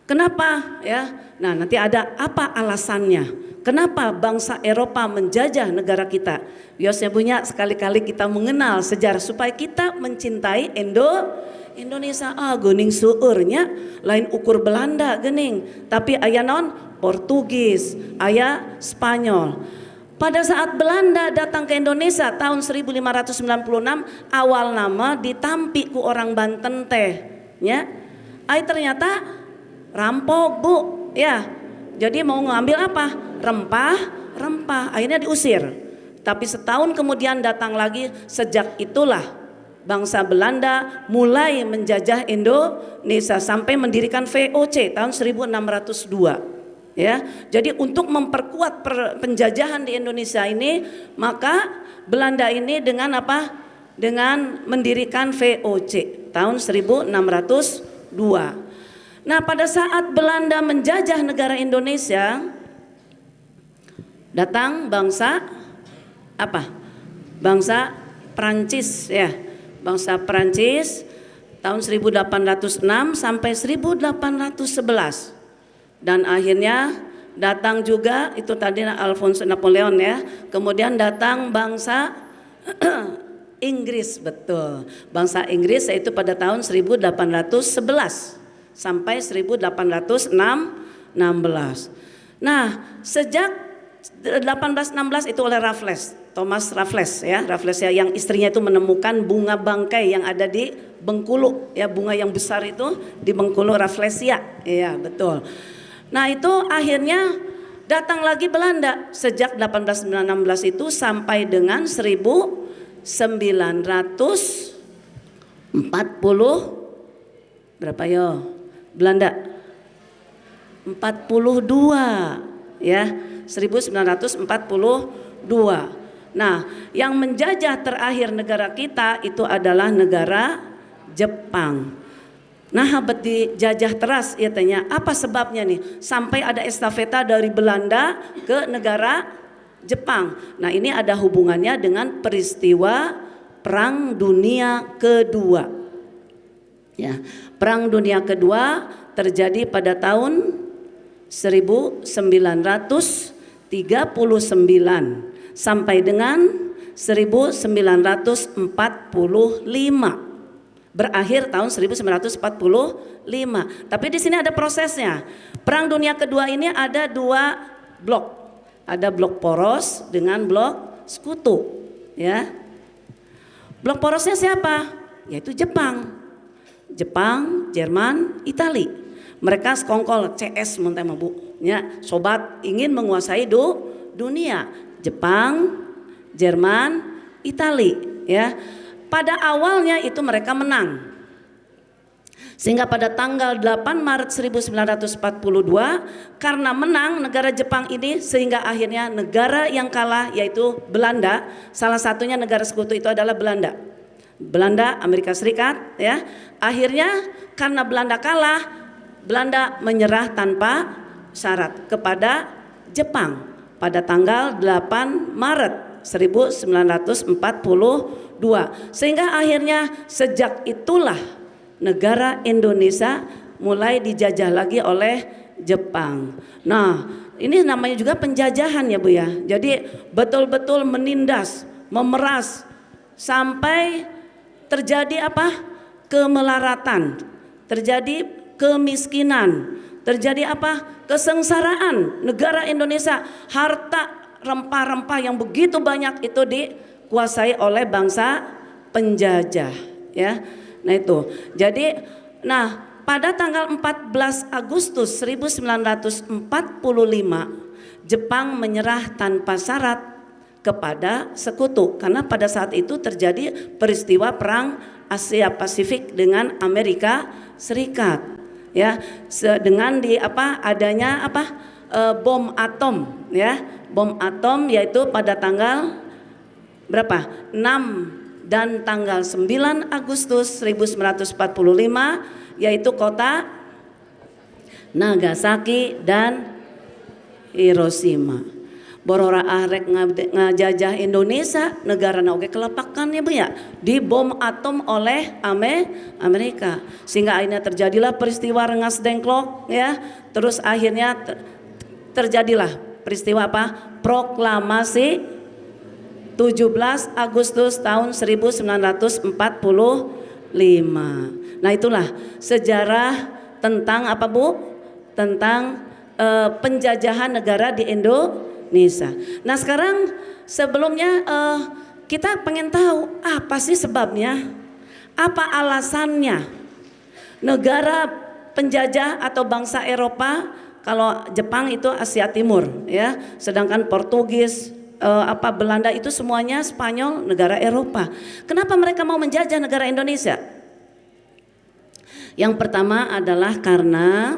Kenapa? Ya. Nah, nanti ada apa alasannya? Kenapa bangsa Eropa menjajah negara kita? Biasanya punya sekali-kali kita mengenal sejarah supaya kita mencintai Indonesia. Gening seueurnya lain ukur Belanda gening, tapi aya non Portugis, aya Spanyol. Pada saat Belanda datang ke Indonesia tahun 1596, awal nama ditampi ku orang Banten teh, ya. Ternyata rampok, Bu, ya. Jadi mau ngambil apa? Rempah. Akhirnya diusir. Tapi setahun kemudian datang lagi, sejak itulah bangsa Belanda mulai menjajah Indonesia sampai mendirikan VOC tahun 1602. Ya, jadi untuk memperkuat penjajahan di Indonesia ini, maka Belanda ini dengan apa? Dengan mendirikan VOC tahun 1602. Nah, pada saat Belanda menjajah negara Indonesia, datang bangsa apa? Bangsa Prancis ya. Bangsa Prancis tahun 1806 sampai 1811. Dan akhirnya datang juga itu tadi Alfonso Napoleon ya. Kemudian datang bangsa Inggris, betul. Bangsa Inggris yaitu pada tahun 1811 sampai 1816. Nah, sejak 1816 itu oleh Thomas Raffles ya, yang istrinya itu menemukan bunga bangkai yang ada di Bengkulu ya, bunga yang besar itu di Bengkulu, Rafflesia. Iya, betul. Nah, itu akhirnya datang lagi Belanda sejak 1816 itu sampai dengan 1940 berapa yo? Belanda 42 ya, 1942. Nah, yang menjajah terakhir negara kita itu adalah negara Jepang. Nah, habet dijajah teras ya tanya, apa sebabnya nih sampai ada estafeta dari Belanda ke negara Jepang. Nah, ini ada hubungannya dengan peristiwa Perang Dunia Kedua. Ya, Perang Dunia Kedua terjadi pada tahun 1939 sampai dengan 1945. Berakhir tahun 1945. Tapi di sini ada prosesnya. Perang Dunia Kedua ini ada dua blok. Ada blok poros dengan blok sekutu, ya. Blok porosnya siapa? Yaitu Jepang, Jerman, Itali. Mereka sekongkol CS montema Bu, ya. Sobat ingin menguasai dunia. Jepang, Jerman, Itali, ya. Pada awalnya itu mereka menang. Sehingga pada tanggal 8 Maret 1942 karena menang negara Jepang ini, sehingga akhirnya negara yang kalah yaitu Belanda, salah satunya negara sekutu itu adalah Belanda, Amerika Serikat ya. Akhirnya karena Belanda kalah, Belanda menyerah tanpa syarat kepada Jepang pada tanggal 8 Maret 1942. Sehingga akhirnya sejak itulah negara Indonesia mulai dijajah lagi oleh Jepang. Nah, ini namanya juga penjajahan ya Bu ya. Jadi betul-betul menindas, memeras sampai terjadi apa? Kemelaratan, terjadi kemiskinan, terjadi apa? Kesengsaraan. Negara Indonesia, harta rempah-rempah yang begitu banyak itu dikuasai oleh bangsa penjajah ya. Nah itu. Jadi pada tanggal 14 Agustus 1945 Jepang menyerah tanpa syarat kepada sekutu karena pada saat itu terjadi peristiwa perang Asia Pasifik dengan Amerika Serikat ya, dengan adanya bom atom ya, bom atom yaitu pada tanggal berapa? 6 dan tanggal 9 Agustus 1945 yaitu kota Nagasaki dan Hiroshima. Borora arek ngajajah Indonesia, negara oge kelepakan ya Bu ya, dibom atom oleh Amerika. Sehingga akhirnya terjadilah peristiwa Rengas Dengklok ya. Terus akhirnya terjadilah peristiwa apa? Proklamasi 17 Agustus tahun 1945. Nah itulah sejarah tentang apa Bu? Tentang penjajahan negara di Indonesia. Nah sekarang sebelumnya kita pengen tahu apa sih sebabnya? Apa alasannya negara penjajah atau bangsa Eropa, kalau Jepang itu Asia Timur ya, sedangkan Portugis Belanda itu semuanya Spanyol, negara Eropa. Kenapa mereka mau menjajah negara Indonesia? Yang pertama adalah karena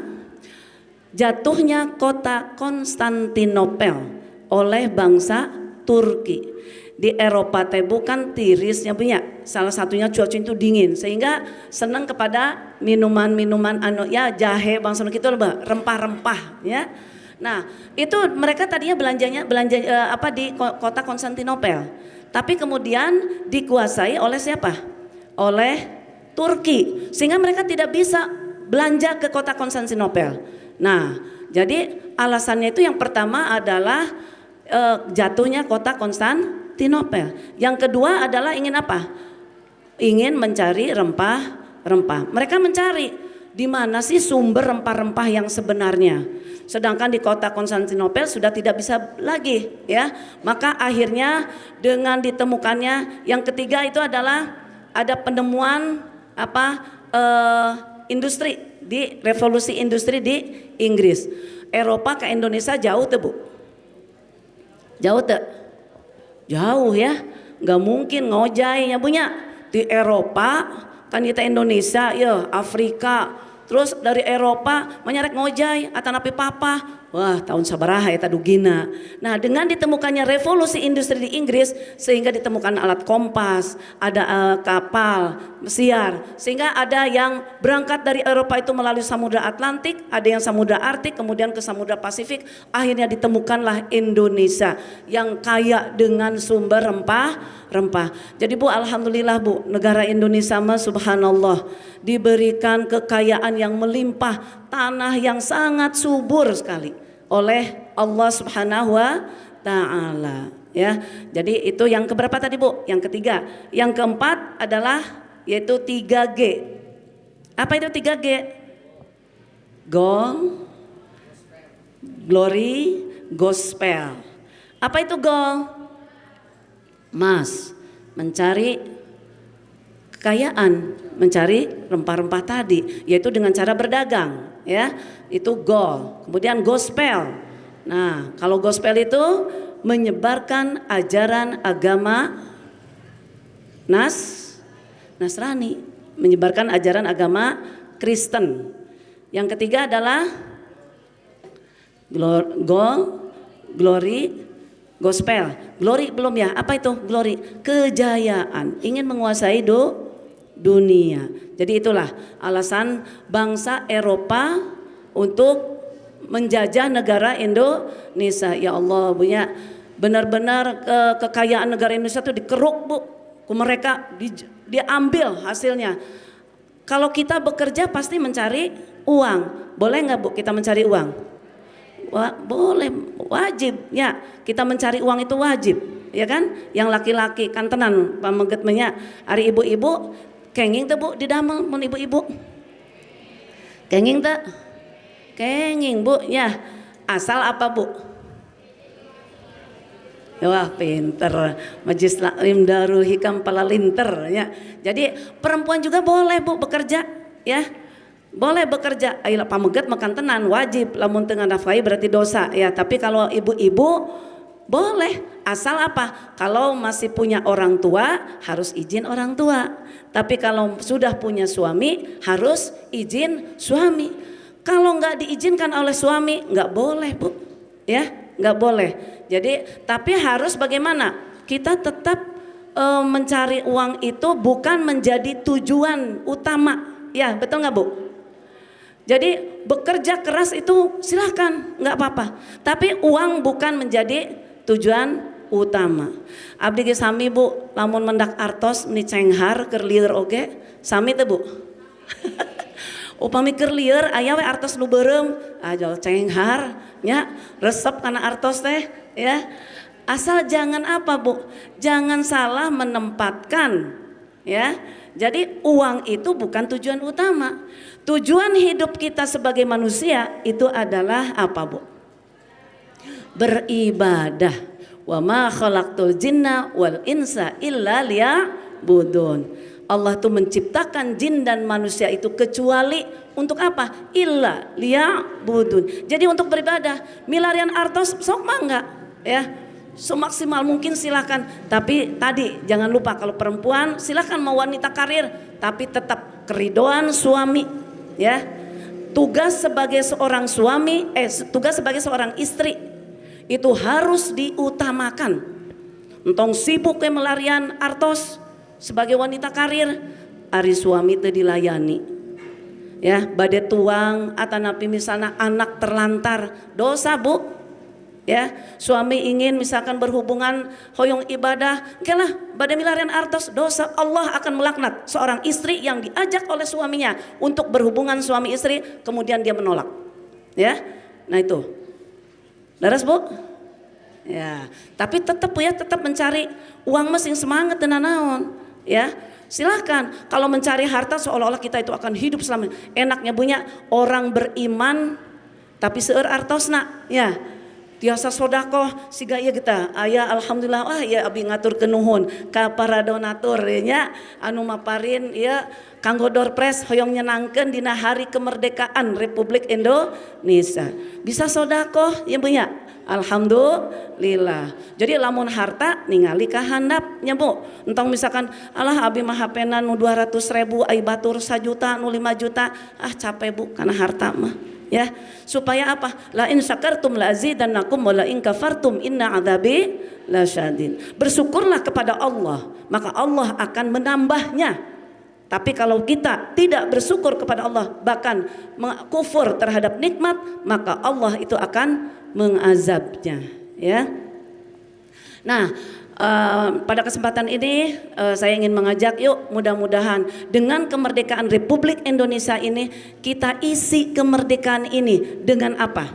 jatuhnya kota Konstantinopel oleh bangsa Turki. Di Eropa bukan tirisnya punya. Salah satunya cuaca itu dingin sehingga senang kepada minuman-minuman jahe bangsa gitu loh, rempah-rempah ya. Nah, itu mereka tadinya belanja di kota Konstantinopel. Tapi kemudian dikuasai oleh siapa? Oleh Turki. Sehingga mereka tidak bisa belanja ke kota Konstantinopel. Nah, jadi alasannya itu yang pertama adalah jatuhnya kota Konstantinopel. Yang kedua adalah ingin apa? Ingin mencari rempah-rempah. Mereka mencari di mana sih sumber rempah-rempah yang sebenarnya. Sedangkan di kota Konstantinopel sudah tidak bisa lagi ya. Maka akhirnya dengan ditemukannya yang ketiga itu adalah ada penemuan industri di revolusi industri di Inggris. Eropa ke Indonesia jauh tuh Bu. Jauh tuh. Jauh ya. Nggak mungkin ngojainya punya di Eropa kan kita Indonesia ya, Afrika. Terus dari Eropa menyerek ngojai atau napi papa. Wah tahun sabaraha eta dugina. Nah dengan ditemukannya revolusi industri di Inggris sehingga ditemukan alat kompas, ada kapal, siar. Sehingga ada yang berangkat dari Eropa itu melalui Samudra Atlantik, ada yang Samudra Arktik, kemudian ke Samudra Pasifik. Akhirnya ditemukanlah Indonesia yang kaya dengan sumber rempah. Jadi Bu, alhamdulillah Bu, negara Indonesia mah subhanallah diberikan kekayaan yang melimpah, tanah yang sangat subur sekali oleh Allah Subhanahu wa taala ya. Jadi itu yang keberapa tadi Bu? Yang ketiga. Yang keempat adalah yaitu 3G. Apa itu 3G? Gold, glory, gospel. Apa itu gold? Mas, mencari kekayaan, mencari rempah-rempah tadi, yaitu dengan cara berdagang, ya, itu gold. Kemudian gospel. Nah, kalau gospel itu menyebarkan ajaran agama Nasrani, menyebarkan ajaran agama Kristen. Yang ketiga adalah glory, gospel. Glory belum ya? Apa itu glory? Kejayaan, ingin menguasai dunia. Jadi itulah alasan bangsa Eropa untuk menjajah negara Indonesia. Ya Allah Bu ya, benar-benar kekayaan negara Indonesia itu dikeruk Bu, mereka diambil hasilnya. Kalau kita bekerja pasti mencari Uang, boleh nggak Bu kita mencari uang? Boleh, wajib ya. Kita mencari uang itu wajib, ya kan? Yang laki-laki kan tenan pamegetnya. Hari ibu-ibu kenging teh Bu di damel mun ibu-ibu. Kenging teh? Kenging Bu ya. Asal apa Bu? Wah pinter, Majelis Taklim Darul Hikam palalinter ya. Jadi perempuan juga boleh Bu bekerja ya. Boleh bekerja, ayolah pameget makan tenan wajib, lamun tengah nafkahi berarti dosa ya. Tapi kalau ibu-ibu boleh, asal apa? Kalau masih punya orang tua harus izin orang tua. Tapi kalau sudah punya suami harus izin suami. Kalau nggak diizinkan oleh suami nggak boleh Bu, ya nggak boleh. Jadi tapi harus bagaimana? Kita tetap mencari uang itu bukan menjadi tujuan utama, ya betul nggak Bu? Jadi bekerja keras itu silahkan, nggak apa-apa. Tapi uang bukan menjadi tujuan utama. Abdi ge sami Bu, lamun mendak artos meni cenghar keur lieur oge, sami teh Bu. Upami keur lieur aya we artos nu beureum, ajal cenghar nya resep kana artos teh ya. Asal jangan apa Bu? Jangan salah menempatkan ya. Jadi uang itu bukan tujuan utama. Tujuan hidup kita sebagai manusia itu adalah apa Bu? Beribadah. Wa ma khalaqtul jinna wal insa illa liya'budun. Allah tuh menciptakan jin dan manusia itu kecuali untuk apa? Illa liya'budun. Jadi untuk beribadah. Milarian artos sok mangga ya. Semaksimal mungkin silakan. Tapi tadi jangan lupa kalau perempuan silakan mau wanita karir, tapi tetap keridoan suami ya. Tugas sebagai seorang suami, tugas sebagai seorang istri itu harus diutamakan. Entong sibuk ke melarian artos sebagai wanita karir, ari suami teu dilayani. Ya, bade tuang atanapi misalnya anak terlantar, dosa Bu. Ya, suami ingin misalkan berhubungan hoyong ibadah, kelah bade milarian artos, dosa. Allah akan melaknat seorang istri yang diajak oleh suaminya untuk berhubungan suami istri kemudian dia menolak. Ya. Nah itu. Laras Bu? Ya, tapi tetap ya tetap mencari uang masing semangat dan naon. Ya. Silahkan kalau mencari harta seolah-olah kita itu akan hidup selamanya. Enaknya punya orang beriman tapi seueur artosna ya. Tiasa sodakoh siga ieu kita aya alhamdulillah wah ya abi ngatur nuhun ka para donatur nya anu maparin ya kanggo Doorpress hoyong nyenangkeun dina hari kemerdekaan Republik Indonesia. Bisa sodakoh ya Bu nya. Alhamdulillah. Jadi lamun harta ningali ka handap nya Bu. Entong misalkan alah abi mah hapena nu 200.000 ai batur 1 juta nu 5 juta ah capek Bu kana harta mah. Ya, supaya apa? La in syakartum la azidannakum wa la in kafartum inna adzabi lasyadid. Bersyukurlah kepada Allah, maka Allah akan menambahnya. Tapi kalau kita tidak bersyukur kepada Allah, bahkan kufur terhadap nikmat, maka Allah itu akan mengazabnya, ya. Nah, pada kesempatan ini saya ingin mengajak yuk mudah-mudahan dengan kemerdekaan Republik Indonesia ini kita isi kemerdekaan ini dengan apa?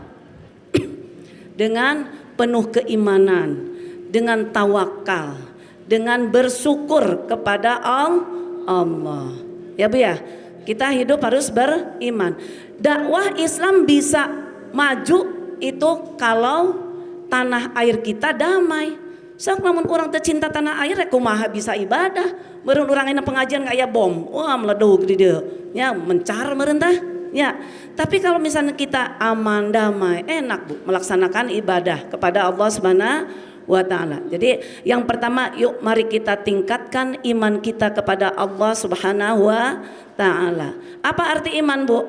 Dengan penuh keimanan, dengan tawakal, dengan bersyukur kepada Allah. Ya Bu ya, kita hidup harus beriman. Dakwah Islam bisa maju itu kalau tanah air kita damai. Sok namun orang tercinta tanah air kumaha bisa ibadah. Meureun urang aya pengajian aya bom, wah meledug di dieu. Ya mencar meureun tah. Ya. Tapi kalau misalnya kita aman damai, enak Bu melaksanakan ibadah kepada Allah Subhanahu wa taala. Jadi yang pertama yuk mari kita tingkatkan iman kita kepada Allah Subhanahu wa taala. Apa arti iman Bu?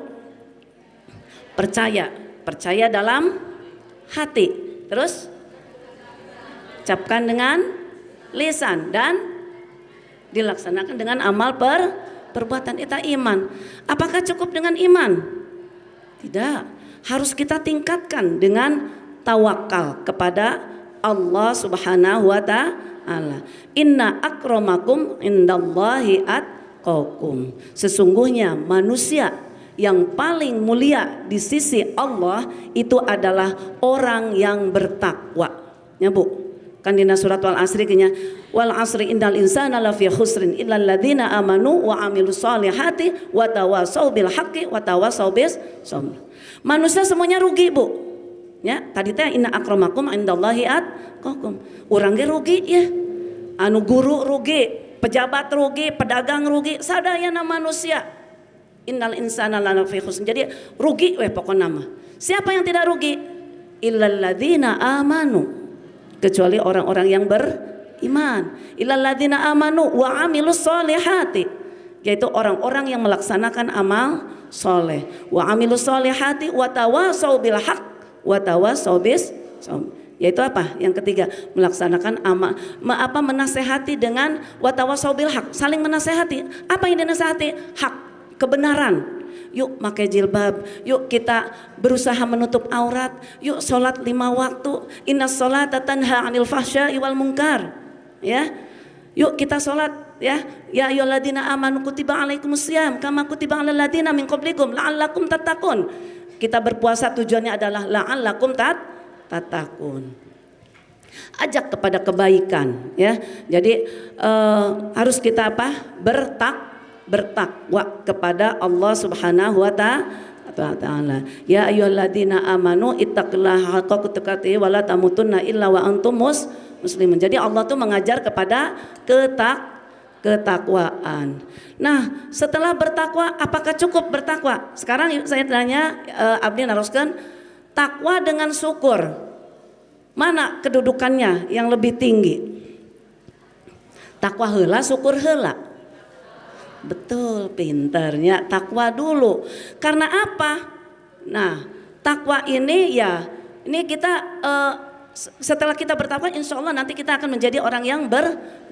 Percaya dalam hati. Terus ucapkan dengan lisan dan dilaksanakan dengan amal perbuatan. Itu iman. Apakah cukup dengan iman? Tidak. Harus kita tingkatkan dengan tawakal kepada Allah Subhanahu wa taala. Inna akramakum indallahi atqakum. Sesungguhnya manusia yang paling mulia di sisi Allah itu adalah orang yang bertakwa. Ya Bu, kan dina surat wal asri kenya wal asri innal insana lafi khusrin illal ladzina amanu wa amilus solihati wa tawasau bil haqqi wa tawasau bis sabr. Manusia semuanya rugi Bu. Ya, tadi teh inna akramakum indallahi atqakum. Urang ge rugi ya. Anu guru rugi, pejabat rugi, pedagang rugi, sadayana manusia. Innal insana lafi khusr. Jadi rugi weh pokokna mah. Siapa yang tidak rugi? Illal ladzina amanu. Kecuali orang-orang yang beriman. Illal ladzina amanu wa amilus solihati. Yaitu orang-orang yang melaksanakan amal soleh. Wa amilus solihati wa tawasau bil haqq wa tawasau bis sabr. Yaitu apa? Yang ketiga, melaksanakan amal, menasehati dengan watawasau bil haq, saling menasehati. Apa yang dinasehati? Hak, kebenaran. Yuk pakai jilbab, yuk kita berusaha menutup aurat, yuk sholat 5 waktu. Innas sholata tanha 'anil fahsya'i wal munkar. Ya. Yuk kita sholat ya. Ya ayyuhalladzina amanu kutiba 'alaikumusiyam kama kutiba 'alal ladzina min qablikum la'allakum tattaqun. Kita berpuasa tujuannya adalah la'allakum tatakun, ajak kepada kebaikan ya. Jadi harus kita apa? Bertakwa kepada Allah Subhanahu wa ta'ala. Ya ayyuhalladzina amanu ittaqillaha haqqa tuqatih wa la tamutunna illa wa antum muslimun. Jadi Allah tuh mengajar kepada ketakwaan. Nah, setelah bertakwa, apakah cukup bertakwa? Sekarang saya tanya abdi naroskeun, takwa dengan syukur, mana kedudukannya yang lebih tinggi? Takwa heula, syukur heula. Betul, pinternya takwa dulu. Karena apa? Nah, takwa ini ya, ini kita setelah kita bertakwa, insya Allah nanti kita akan menjadi orang yang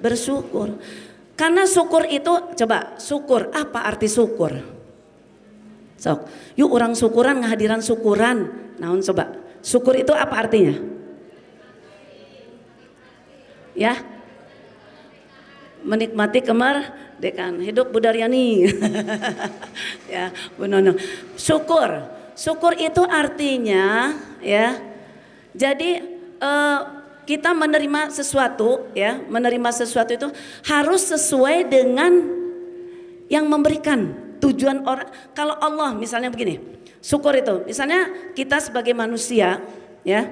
bersyukur. Karena syukur itu, coba syukur, apa arti syukur? Sok, yuk orang syukuran, ngahadiran syukuran. Naon coba, syukur itu apa artinya? Ya, menikmati kemerdekaan. Hidup Budaryani. Ya, Bu Nono. Syukur itu artinya ya. Jadi kita menerima sesuatu ya, menerima sesuatu itu harus sesuai dengan yang memberikan. Tujuan orang, kalau Allah misalnya begini, syukur itu misalnya kita sebagai manusia ya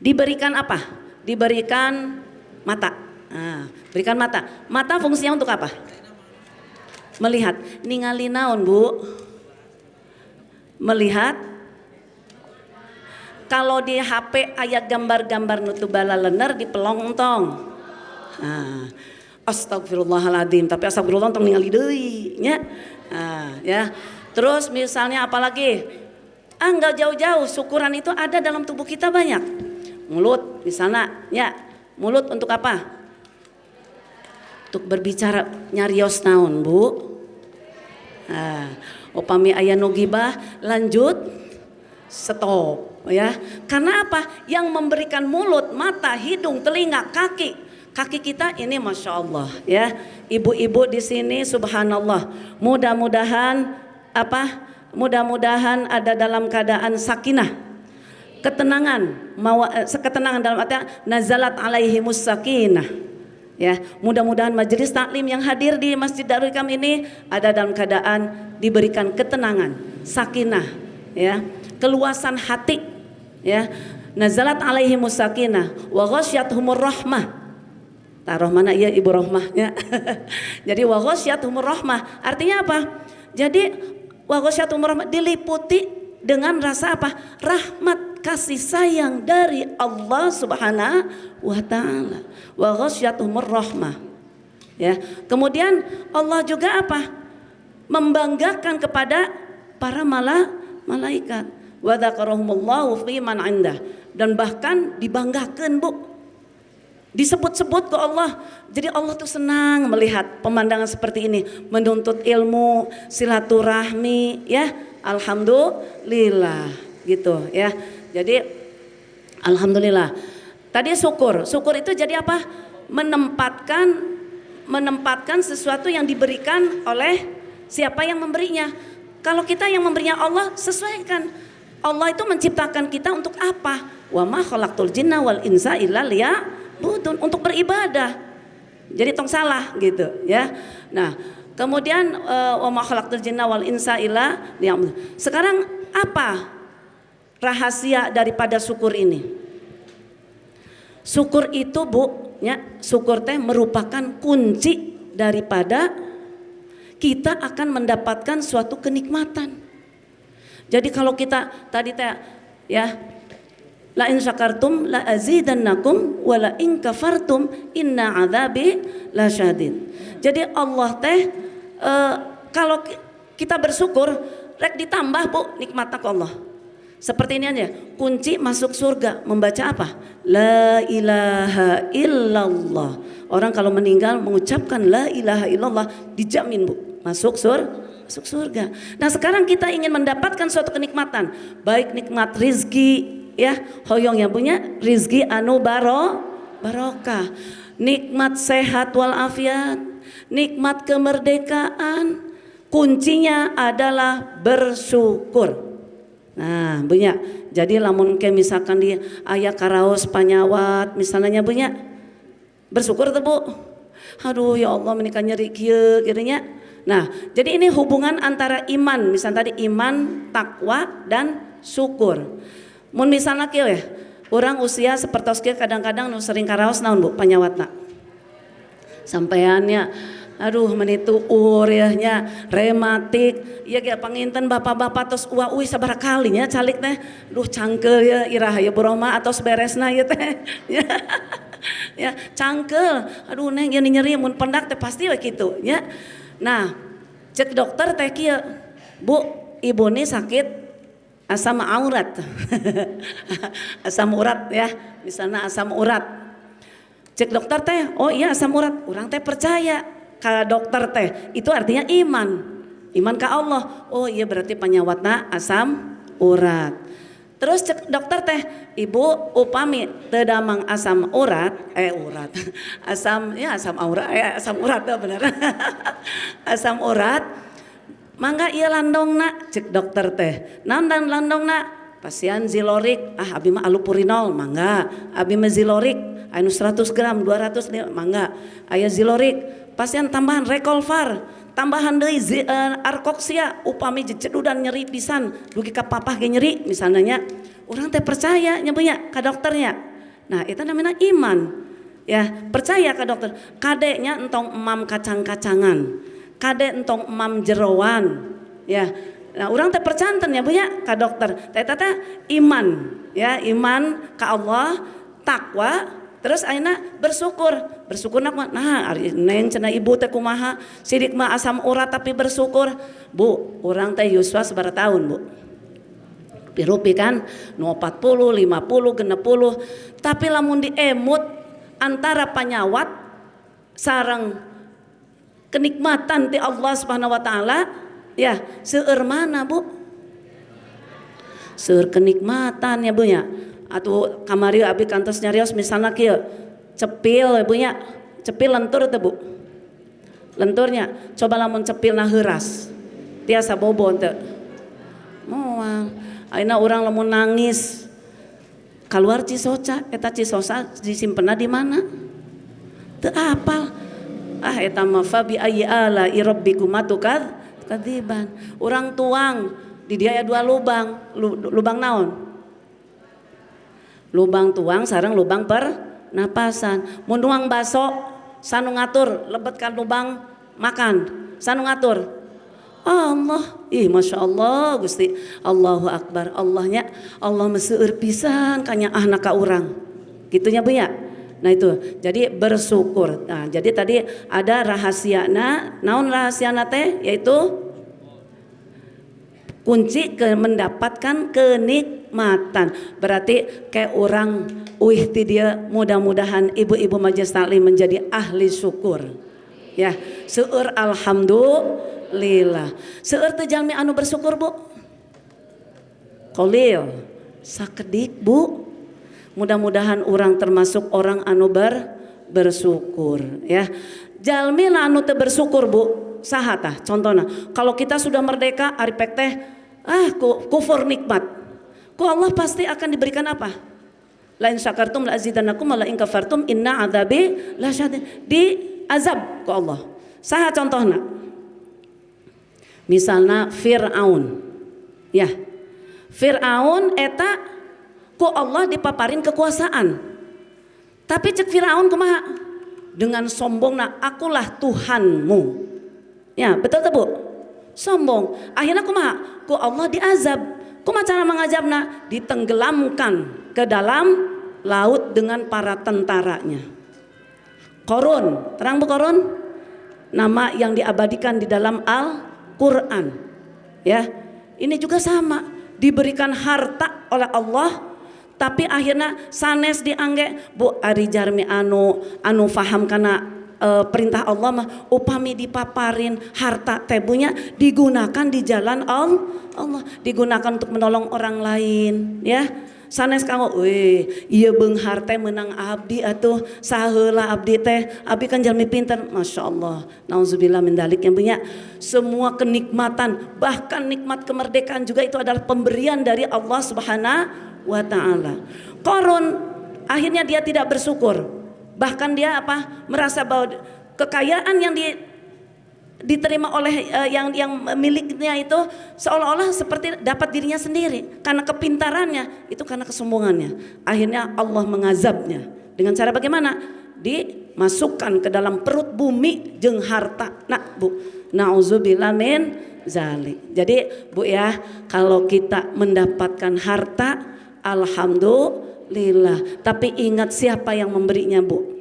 diberikan apa? Diberikan mata. Nah, berikan mata. Mata fungsinya untuk apa? Melihat. Ningali naon Bu? Melihat. Kalau di HP ayat gambar-gambar nutu bala lener di pelong entong. Nah, astagfirullahaladzim, tapi astagfirullah tong ningali deui nya. Nah, ya. Terus misalnya apalagi? Enggak jauh-jauh, syukuran itu ada dalam tubuh kita banyak. Mulut misalnya, ya. Mulut untuk apa? Untuk berbicara, nyarios naon, Bu? Nah, upami aya nu gibah, lanjut stop ya. Karena apa? Yang memberikan mulut, mata, hidung, telinga, kaki kita ini masya Allah ya. Ibu-ibu di sini subhanallah, mudah-mudahan apa? Mudah-mudahan ada dalam keadaan sakinah, ketenangan, ketenangan dalam arti nazalat alaihimus sakinah ya. Mudah-mudahan majelis taklim yang hadir di Masjid Darul Hikam ini ada dalam keadaan diberikan ketenangan, sakinah ya, keluasan hati ya. Nazalat alaihimus sakinah wa ghasyiyatuhumur rahmah. Taruh mana ya Ibu Rohmahnya. Jadi wa ghasyiyatuhumur rahmah artinya apa? Jadi wa ghasyiyatuhumur rahmah diliputi dengan rasa apa? Rahmat, kasih sayang dari Allah Subhanahu wa taala. Wa ghasyiyatuhumur rahmah. Ya. Kemudian Allah juga apa? Membanggakan kepada para malaikat. Wa dzakarahumullahu fi man 'indah, dan bahkan dibanggakan Bu. Disebut-sebut ke Allah. Jadi Allah tuh senang melihat pemandangan seperti ini, menuntut ilmu, silaturahmi ya. Alhamdulillah gitu ya. Jadi alhamdulillah. Tadi syukur. Syukur itu jadi apa? Menempatkan sesuatu yang diberikan oleh siapa yang memberinya. Kalau kita yang memberinya Allah, sesuaikan. Allah itu menciptakan kita untuk apa? Wa ma khalaqtul jinna wal insa illa liya'budun, untuk beribadah. Jadi tong salah gitu ya. Nah, kemudian wa ma khalaqtul jinna wal insa illa liya'budun. Sekarang apa rahasia daripada syukur ini? Syukur itu Bu, ya, syukur teh merupakan kunci daripada kita akan mendapatkan suatu kenikmatan. Jadi kalau kita tadi teh ya, la in syakartum la azidannakum wa la in kafartum inna adzabi lasyadid. Jadi Allah teh kalau kita bersyukur rek ditambah Bu nikmatna ku Allah. Seperti ini aja, kunci masuk surga membaca apa? La ilaha illallah. Orang kalau meninggal mengucapkan la ilaha illallah dijamin Bu masuk surga. Nah sekarang kita ingin mendapatkan suatu kenikmatan, baik nikmat rizki ya, hoyong yang punya rizki anu barokah, nikmat sehat walafiat, nikmat kemerdekaan, kuncinya adalah bersyukur. Nah punya, jadi lamun ke misalkan dia aya karaos panyawat misalnya punya, bersyukur tuh Bu. Aduh ya Allah menikah nyeri kieu kiranya. Nah, jadi ini hubungan antara iman, misalnya tadi iman, takwa dan syukur. Mun misalnya kieu ya, orang usia sepertos kieu kadang-kadang nu sering karaos naon Bu panyawatna. Sampeannya aduh menitu ya nya rematik, ieu ge panginten bapak-bapak tos uwa-uwi sabaraha kalinya calik teh. Duh cangkeul ya iraha ya buroma atos beresna ieu teh. Ya, cangkeul. Aduh neng ieu nyeri mun pendak teh pasti we kitu nya. Nah, cek dokter teh kieu, Bu, ibu ini sakit asam urat. Asam urat ya, misalnya asam urat. Cek dokter teh, oh iya asam urat. Orang teh percaya ka dokter teh, itu artinya iman. Iman ka Allah. Oh iya berarti penyawatna asam urat. Terus cek dokter teh, ibu upami teu damang asam urat, asam urat dah bener. Asam urat, mangga ieu landongna cek dokter teh. Naon dan landongna? Pasien zilorik, abi mah alupurinol, mangga. Abi mah zilorik, anu 100 gram, 200 mangga. Aya zilorik, pasien tambahan rekolvar. Tambahan deui arkoksia upami jecedudan nyeri pisan dugi ka papah ge nyeri misalnya urang teh percaya nya ka dokternya. Nah itu namanya iman ya, percaya ka dokter. Kadenya entong emam kacang-kacangan, kade entong emam jeroan ya. Nah urang teh percanten ya punya ka dokter teh iman ya, iman ka Allah, takwa. Terus ayeuna bersyukur nah ari neng cenah ibu teh kumaha sidik mah asam urat tapi bersyukur. Bu, urang teh yuswa sabaraha taun Bu? Pirupi kan nu 40, 50, 60. Tapi lamun diemut antara panyawat sareng kenikmatan ti Allah Subhanahu wa taala ya, seueur mana Bu? Seueur kenikmatan ya Bu nya. Atau kamari abi kantos nyarios misalnya kieu cepil ya Bu nya, cepil lentur teh Bu. Lenturnya coba lamun cepilna heuras tiasa bobon teh moal. Ayeuna urang lamun nangis keluar Cisoca, eta Cisoca disimpenna di mana teu apal. Eta mah fa bi ayyi ala rabbikuma tukadziban. Urang tuang di dia aya 2 lubang, lubang naon? Lubang tuang sareng lubang pernapasan. Mun nuang baso sanu ngatur lebet ka lubang makan, sanu ngatur Allah. Ih Masya Allah Gusti, Allahu Akbar. Allahnya Allah meseueur pisan kanya ahna ka urang gitunya Bu ya. Nah itu jadi bersyukur. Nah jadi tadi ada rahasiana, naon rahasiana teh yaitu kunci ke mendapatkan kenikmatan. Berarti kayak orang ti dia, mudah-mudahan ibu-ibu majelis taklim menjadi ahli syukur. Ya, seueur alhamdulillah. Seueur teh jalmi anu bersyukur Bu. Qalil sakedik Bu. Mudah-mudahan orang termasuk orang anu bersyukur ya. Jalmi anu teu bersyukur Bu, sahata contohnya kalau kita sudah merdeka aripek teh kufur nikmat ku Allah pasti akan diberikan apa? La in syakartum la azidannakum wa la in kafartum inna adzabi lasyadid. Di azab ku Allah. Saha contohna? Misalna Fir'aun. Ya. Fir'aun eta ku Allah dipaparin kekuasaan. Tapi cek Fir'aun kumaha? Dengan sombongna akulah Tuhanmu. Ya, betul tuh Bu? Sombong. Akhirnya kumaha? Ku Allah diazab. Kumaha cara mengazabna? Ditenggelamkan ke dalam laut dengan para tentaranya. Korun, terang Bu Korun? Nama yang diabadikan di dalam Al-Quran. Ya, ini juga sama. Diberikan harta oleh Allah, tapi akhirnya sanes diangge Bu ari jarmi anu faham karena perintah Allah mah upami dipaparin harta tebunya digunakan di jalan Allah, digunakan untuk menolong orang lain ya. Sanes kanggo ieu beunghar teh meunang abdi atuh saheula abdi teh abdi kan jalmi pinter masyaallah nauzubillah min dzalik yang punya semua kenikmatan bahkan nikmat kemerdekaan juga itu adalah pemberian dari Allah Subhanahu wa taala. Qarun akhirnya dia tidak bersyukur. Bahkan dia merasa bahwa kekayaan yang diterima oleh yang miliknya itu seolah-olah seperti dapat dirinya sendiri karena kepintarannya, itu karena kesombongannya. Akhirnya Allah mengazabnya dengan cara bagaimana? Dimasukkan ke dalam perut bumi jeung harta. Nah Bu, nauzubillah min zalik. Jadi Bu ya, kalau kita mendapatkan harta alhamdulillah, tapi ingat siapa yang memberinya Bu?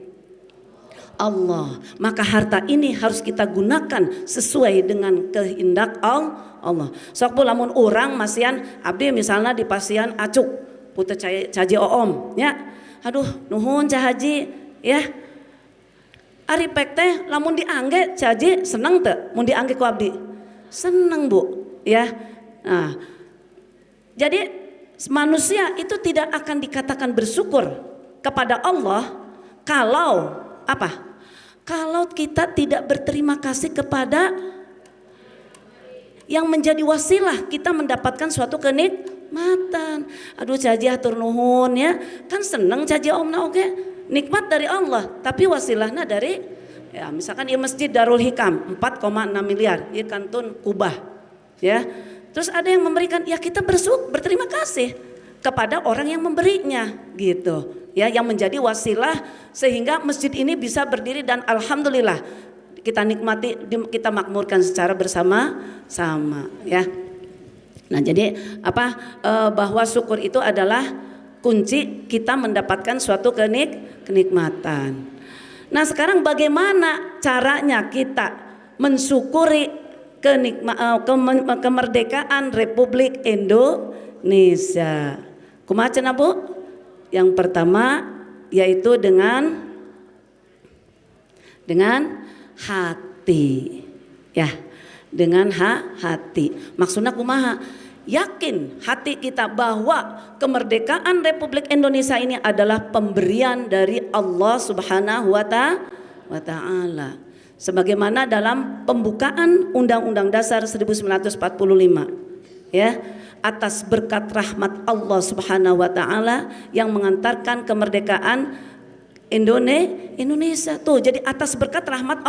Allah. Maka harta ini harus kita gunakan sesuai dengan kehendak Allah. Sok Bu lamun urang masian abdi misalnya di pasien acuk puter caji oom ya. Aduh nuhun Cah Haji ya. Ari pek teh lamun diangge caji seneng teu mun diangge ku abdi? Seneng Bu ya. Nah, jadi manusia itu tidak akan dikatakan bersyukur kepada Allah kalau apa? Kalau kita tidak berterima kasih kepada yang menjadi wasilah kita mendapatkan suatu kenikmatan. Aduh Caji hatur nuhun ya. Kan seneng Caji omna oke. Nikmat dari Allah, tapi wasilahnya dari ya misalkan ieu Masjid Darul Hikam 4,6 miliar, ieu kantun Kubah. Ya. Terus ada yang memberikan, ya kita berterima kasih kepada orang yang memberinya gitu. Ya, yang menjadi wasilah sehingga masjid ini bisa berdiri dan alhamdulillah kita nikmati, kita makmurkan secara bersama-sama ya. Nah jadi bahwa syukur itu adalah kunci kita mendapatkan suatu kenikmatan. Nah sekarang bagaimana caranya kita mensyukuri kemerdekaan Republik Indonesia? Kumaha cenah Bu? Yang pertama yaitu dengan hati ya, dengan hati. Maksudnya kumaha? Yakin hati kita bahwa kemerdekaan Republik Indonesia ini adalah pemberian dari Allah Subhanahu wa taala. Sebagaimana dalam pembukaan Undang-Undang Dasar 1945 ya. Atas berkat rahmat Allah Subhanahu wa taala yang mengantarkan kemerdekaan Indonesia tuh. Jadi atas berkat rahmat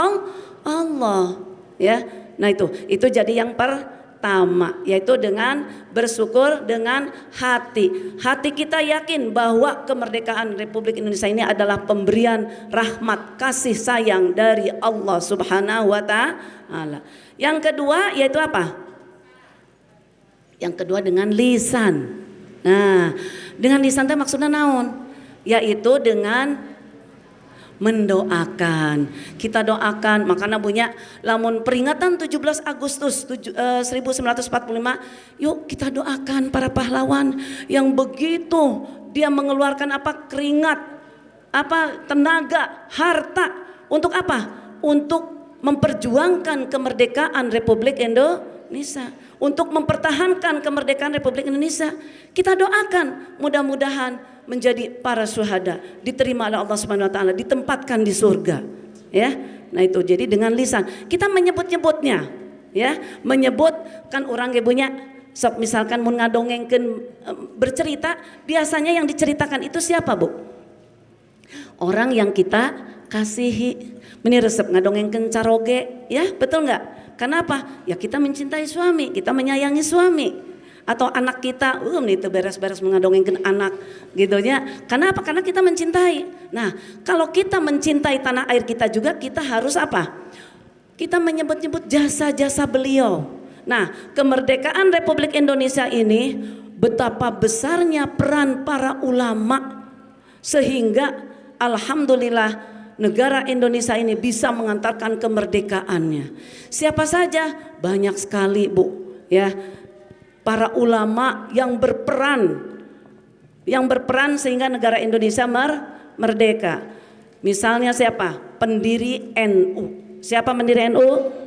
Allah ya. Nah itu jadi yang pertama yaitu dengan bersyukur dengan hati. Hati kita yakin bahwa kemerdekaan Republik Indonesia ini adalah pemberian rahmat kasih sayang dari Allah Subhanahu wa taala. Yang kedua yaitu apa? Yang kedua dengan lisan. Nah, dengan lisan teh maksudnya naon? Yaitu dengan mendoakan. Kita doakan, makanya punya lamun peringatan 17 Agustus 1945, yuk kita doakan para pahlawan yang begitu dia mengeluarkan keringat, tenaga, harta untuk apa? Untuk memperjuangkan kemerdekaan Republik Indonesia. Untuk mempertahankan kemerdekaan Republik Indonesia, kita doakan mudah-mudahan menjadi para syuhada, diterima oleh Allah Subhanahu wa taala, ditempatkan di surga. ya. Nah itu jadi dengan lisan kita menyebut-nyebutnya, ya, menyebut kan orang ibunya. Sok misalkan mun ngadongengkeun bercerita, biasanya yang diceritakan itu siapa, Bu? Orang yang kita kasihi. Meni resep ngadongengkeun caroge, ya, betul nggak? Kenapa? Ya kita mencintai suami, kita menyayangi suami. Atau anak kita, itu beres-beres mengadongengkeun anak gitu ya. Kenapa? Karena kita mencintai. Nah, kalau kita mencintai tanah air kita juga, kita harus apa? Kita menyebut-nyebut jasa-jasa beliau. Nah, kemerdekaan Republik Indonesia ini betapa besarnya peran para ulama sehingga alhamdulillah negara Indonesia ini bisa mengantarkan kemerdekaannya. Siapa saja? Banyak sekali, Bu, ya. Para ulama yang berperan sehingga negara Indonesia merdeka. Misalnya siapa? Pendiri NU. Siapa pendiri NU?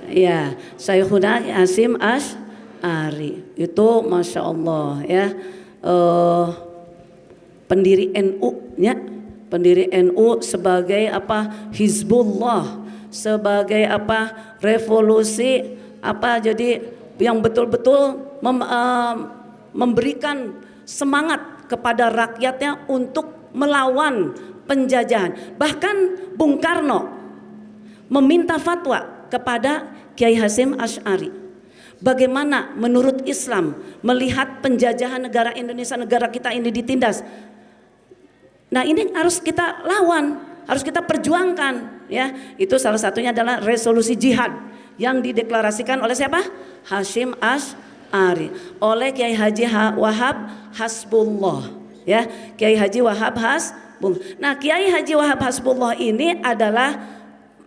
Ya, Syekhuna Hasyim Asy'ari itu masya Allah ya, pendiri NU nya, pendiri NU sebagai apa? Hizbullah, sebagai apa? Revolusi apa? Jadi yang betul-betul memberikan semangat kepada rakyatnya untuk melawan penjajahan. Bahkan Bung Karno meminta fatwa kepada Kiai Hasyim Asy'ari. Bagaimana menurut Islam melihat penjajahan negara Indonesia, negara kita ini ditindas. Nah ini harus kita lawan, harus kita perjuangkan ya. Itu salah satunya adalah resolusi jihad yang dideklarasikan oleh siapa? Hasyim Asy'ari, oleh Kiai Haji Wahab Hasbullah ya. Kiai Haji Wahab Hasbullah. Nah, Kiai Haji Wahab Hasbullah ini adalah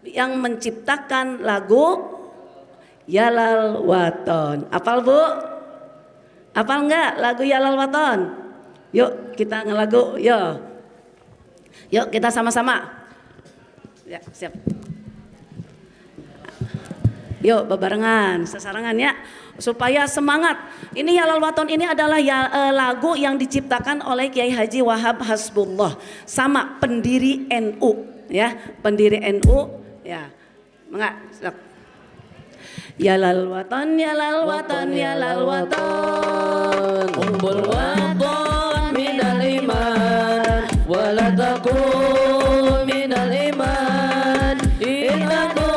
yang menciptakan lagu Yalal Waton. Apal, Bu? Apal enggak lagu Yalal Waton? Yuk kita ngelagu, yuk kita sama-sama. Ya, siap. Yuk bebarengan, sesarangan ya, supaya semangat. Ini Yalal Waton ini adalah lagu yang diciptakan oleh Kiai Haji Wahab Hasbullah sama pendiri NU ya, pendiri NU ya. Enggak, siap. Yalal Waton, Yalal Waton, Yalal Waton, Umbul waton minal iman, wala takun minal iman, innaku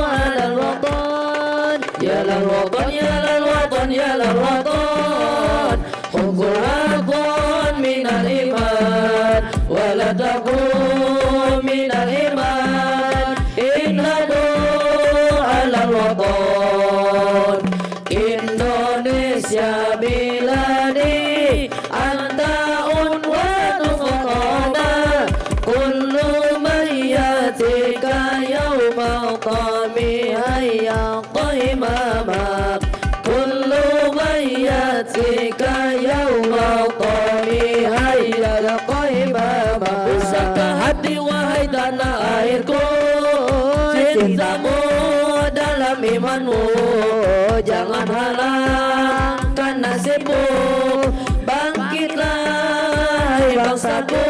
alal waton, yalal waton, yalal waton, yalal waton, umbul waton minal iman, wala takun minal iman, innaku alal waton. Indonesia biladi anta unwanu fatana kullu mayyatika yawma qami hayya qaimama kullu mayyatika yawma qami hayya qaimama. Usahkah hati wahai tanah airku, cintamu dalam imanmu, jangan halangkan nasibmu. Bangkitlah hai bangsaku,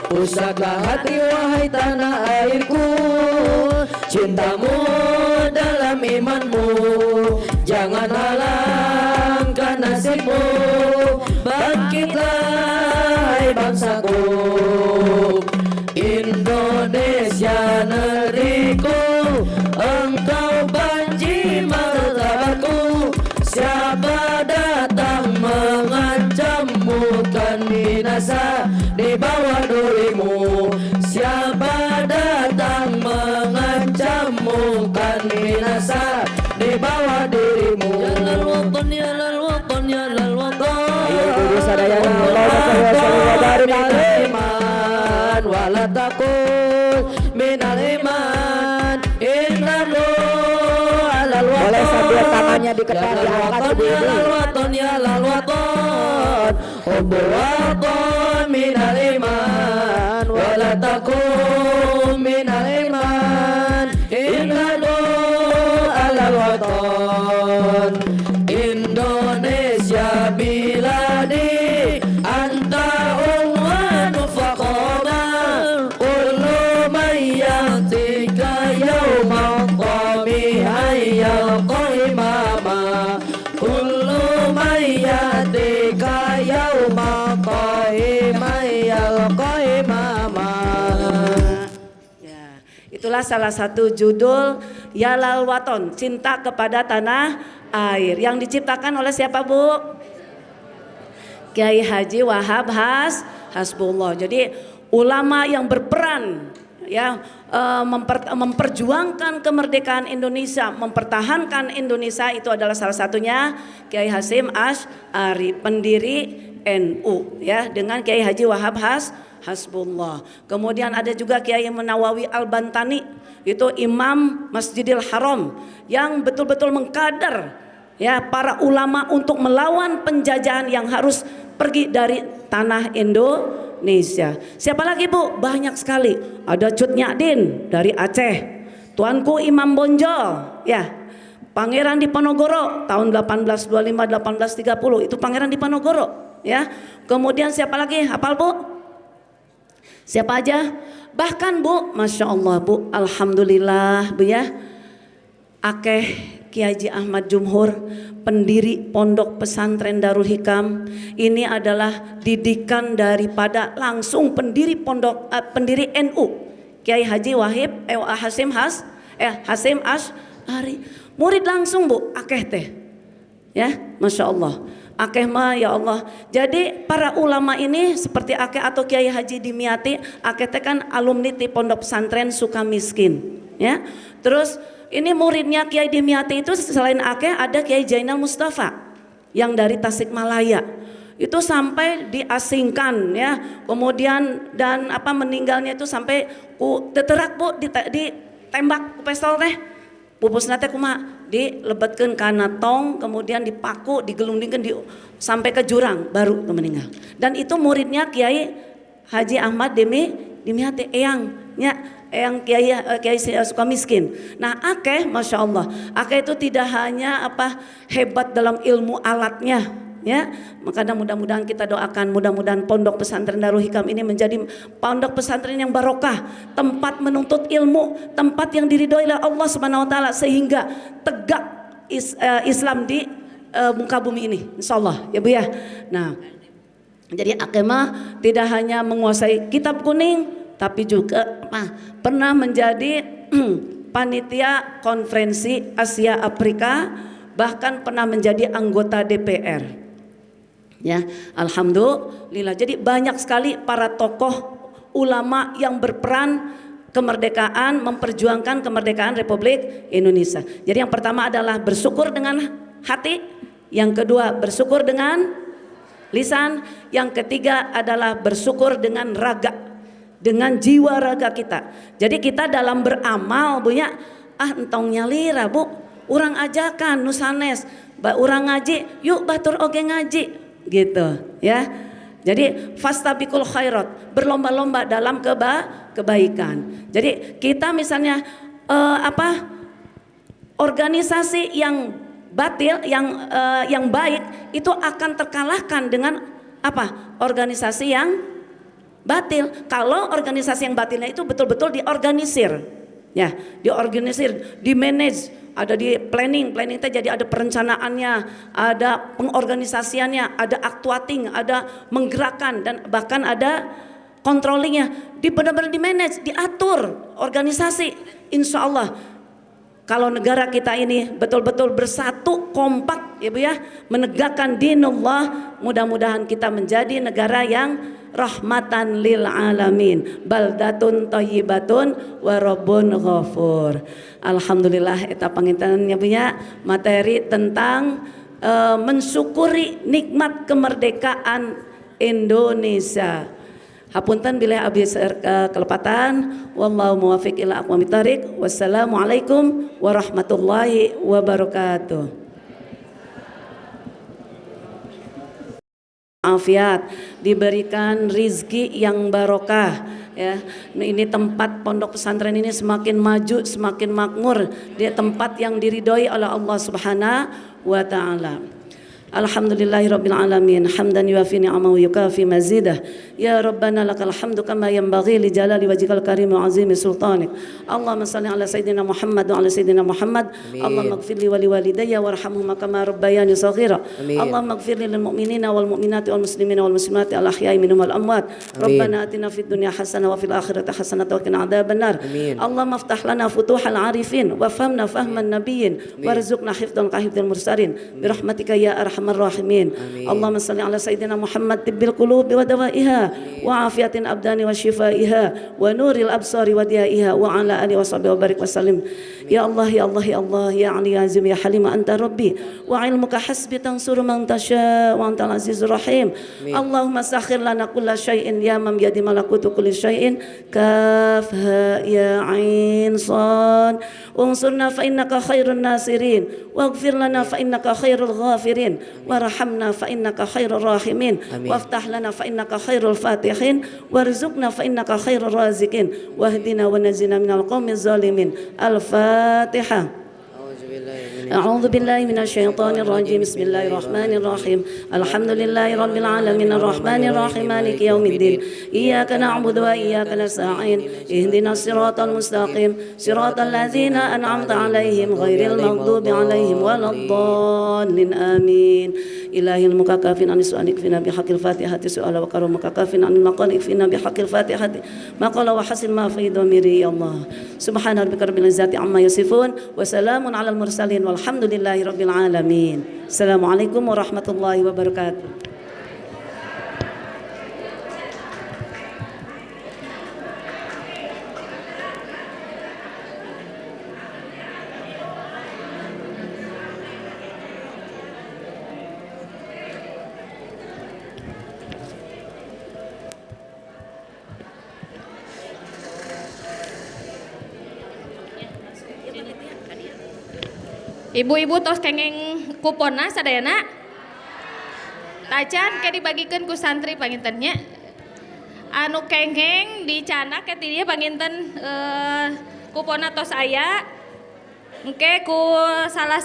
pusaka hati wahai tanah airku, cintamu dalam imanmu, jangan halangkan nasibmu. Bangkitlah hai bangsaku. Indonesia negeriku, engkau banji martabatku. Siapa datang mengancammu kan binasa di bawah durimu. Siapa datang mengancammu kan binasa di bawah dirimu. Yalal waton, yalal waton, yalal waton. Ayo guru sadayana iman wala takut minal iman innahu alal waton. Boleh sambil tangannya diketar diangkat ibu. Yalal waton, yalal waton, hubbul waton minal iman wala takut minal iman innahu alal waton. Indonesia biladi anta adalah salah satu judul Yalal Waton, cinta kepada tanah air, yang diciptakan oleh siapa Bu? Kiai Haji Wahab Hasbullah. Jadi ulama yang berperan ya memperjuangkan kemerdekaan Indonesia, mempertahankan Indonesia, itu adalah salah satunya Kiai Hasyim Asy'ari, pendiri NU ya, dengan Kiai Haji Wahab Hasbullah. Kemudian ada juga Kiai Nawawi Al-Bantani, itu imam Masjidil Haram yang betul-betul mengkader ya para ulama untuk melawan penjajahan yang harus pergi dari tanah Indonesia. Siapa lagi Bu? Banyak sekali. Ada Cut Nyadin dari Aceh, Tuanku Imam Bonjol ya, Pangeran Diponegoro tahun 1825-1830, itu Pangeran Diponegoro ya. Kemudian siapa lagi? Hafal Bu? Siapa aja? Bahkan Bu, Masya Allah Bu, Alhamdulillah Bu ya, akeh Kiai Haji Ahmad Jumhur, pendiri Pondok Pesantren Darul Hikam. Ini adalah didikan daripada langsung pendiri pendiri NU, Kiai Haji Hasyim Asy'ari. Murid langsung Bu, akeh teh. Ya, Masya Allah. Akeh mah ya Allah. Jadi para ulama ini seperti akeh atau Kiai Haji Dimyati, akeh teh kan alumni di Pondok Pesantren Sukamiskin. Ya. Terus ini muridnya Kiai Dimyati itu selain akeh ada Kiai Jainal Mustafa yang dari Tasikmalaya. Itu sampai diasingkan ya. Kemudian dan meninggalnya itu sampai ku teterak Bu, ditembak ku pistol teh. Pupusna teh kumaha? Dilebetkeun kana tong, kemudian dipaku, digelundingkeun sampai ke jurang baru meninggal. Dan itu muridnya Kiai Haji Ahmad Dimyati eyang Kiai Sukamiskin. Nah, akeh Masya Allah, akeh itu tidak hanya hebat dalam ilmu alatnya ya. Maka mudah-mudahan kita doakan, mudah-mudahan Pondok Pesantren Darul Hikam ini menjadi pondok pesantren yang barokah, tempat menuntut ilmu, tempat yang diridhoi oleh Allah Subhanahu wa taala, sehingga tegak Islam di muka bumi ini insyaallah ya Bu ya. Nah, jadi akemah tidak hanya menguasai kitab kuning, tapi juga pernah menjadi panitia konferensi Asia Afrika, bahkan pernah menjadi anggota DPR. Ya, alhamdulillah. Jadi banyak sekali para tokoh ulama yang berperan kemerdekaan, memperjuangkan kemerdekaan Republik Indonesia. Jadi yang pertama adalah bersyukur dengan hati, yang kedua bersyukur dengan lisan, yang ketiga adalah bersyukur dengan raga, dengan jiwa raga kita. Jadi kita dalam beramal Bu ya, entong nyalira Bu, urang ajakan nusanes, urang ngaji, yuk batur oge ngaji gitu ya. Jadi fastabiqul khairat, berlomba-lomba dalam kebaikan. Jadi kita misalnya organisasi yang batil, yang baik itu akan terkalahkan dengan organisasi yang batil. Kalau organisasi yang batilnya itu betul-betul diorganisir, ya, diorganisir, dimanage, ada di planning itu jadi ada perencanaannya, ada pengorganisasiannya, ada actuating, ada menggerakkan, dan bahkan ada controllingnya. Benar-benar dimanage, diatur organisasi. Insya Allah kalau negara kita ini betul-betul bersatu, kompak ya Bu ya, menegakkan dinullah, mudah-mudahan kita menjadi negara yang rahmatan lil alamin, baldatun thayyibatun wa rabbun ghafur. Alhamdulillah, eta pangintenannya punya materi tentang mensyukuri nikmat kemerdekaan Indonesia. Hapunten bila abdi kelepatan, wallahu muwaffiq ila aqwamit thariq. Wassalamualaikum warahmatullahi wabarakatuh. Afiat, diberikan rizki yang barokah ya. Ini tempat pondok pesantren ini semakin maju, semakin makmur, dia tempat yang diridhoi oleh Allah Subhanahu wa taala. Alhamdulillahirabbil alamin hamdan yuafi ni'amahu yukafi mazidah. Ya Rabbana lakal hamdu kama yanbaghi li jalali wajhikal karim wa azimi sultanik. Allahumma shalli ala sayyidina Muhammad wa ala sayyidina Muhammad. Allahumma ighfirli wa liwalidayya warhamhuma kama rabbayani shaghira. Allahumma ighfirli lil mu'minina wal mu'minati wal muslimina wal muslimati al ahya'i minhum wal amwat. Rabbana atina fid dunya hasanah wa fil akhirati hasanah wa qina adzabannar. Allahumma iftah lana futuhal arifin wa fahmna fahman nabiyyin warzuqna hifdzan ka hifdzil mursalin bi rahmatika ya arhamar rahimin. Allahumma shalli ala sayyidina Muhammad tibbil qulubi wa dawaiha wa afiyatin abdani wa shifaiha wa nuril absari wa diyaiha wa ala alihi wa sahbihi wa barik wa sallim. Ya Allah ya Allah ya Allah ya Ali ya Azim ya Halim anta rabbi wa ilmuka hasbi tansuru man tasha wa antal azizur rahim. Allahumma sakhir lana kulla syai'in ya man biyadi malakutu kulli syai'in. Kaf ha ya ain sad unsurna fa innaka khairun nasirin waghfir lana fa innaka khairul ghafirin warhamna fa innaka khairur rahimin waftah lana fa innaka khairul fatihin warzuqna fa innaka khairur raziqin wahdina wa najina minal qaumiz zalimin. Al-Fatihah. أعوذ بالله من الشيطان الرجيم بسم الله الرحمن الرحيم الحمد لله رب العالمين الرحمن الرحيم مالك يوم الدين إياك نعبد وإياك نستعين اهدنا الصراط المستقيم صراط الذين أنعمت عليهم غير المغضوب عليهم ولا الضالين آمين إلهي المكاكف عن السؤال اكفنا بحق الفاتحة سؤال وكرمك كاف عن المقال اكفنا بحق الفاتحة ما قال وحسن ما في ضميري يا الله سبحان ربك رب العزة عما يصفون وسلام على المرسلين walhamdulillahi rabbil alamin. Assalamualaikum warahmatullahi wabarakatuh. Ibu-ibu tos kengeng kuponna sadayana tacan ke dibagikeun ku santri pangintennya anu kengeng dicana ke ti dieu panginten kuponna tos aya engke ku salah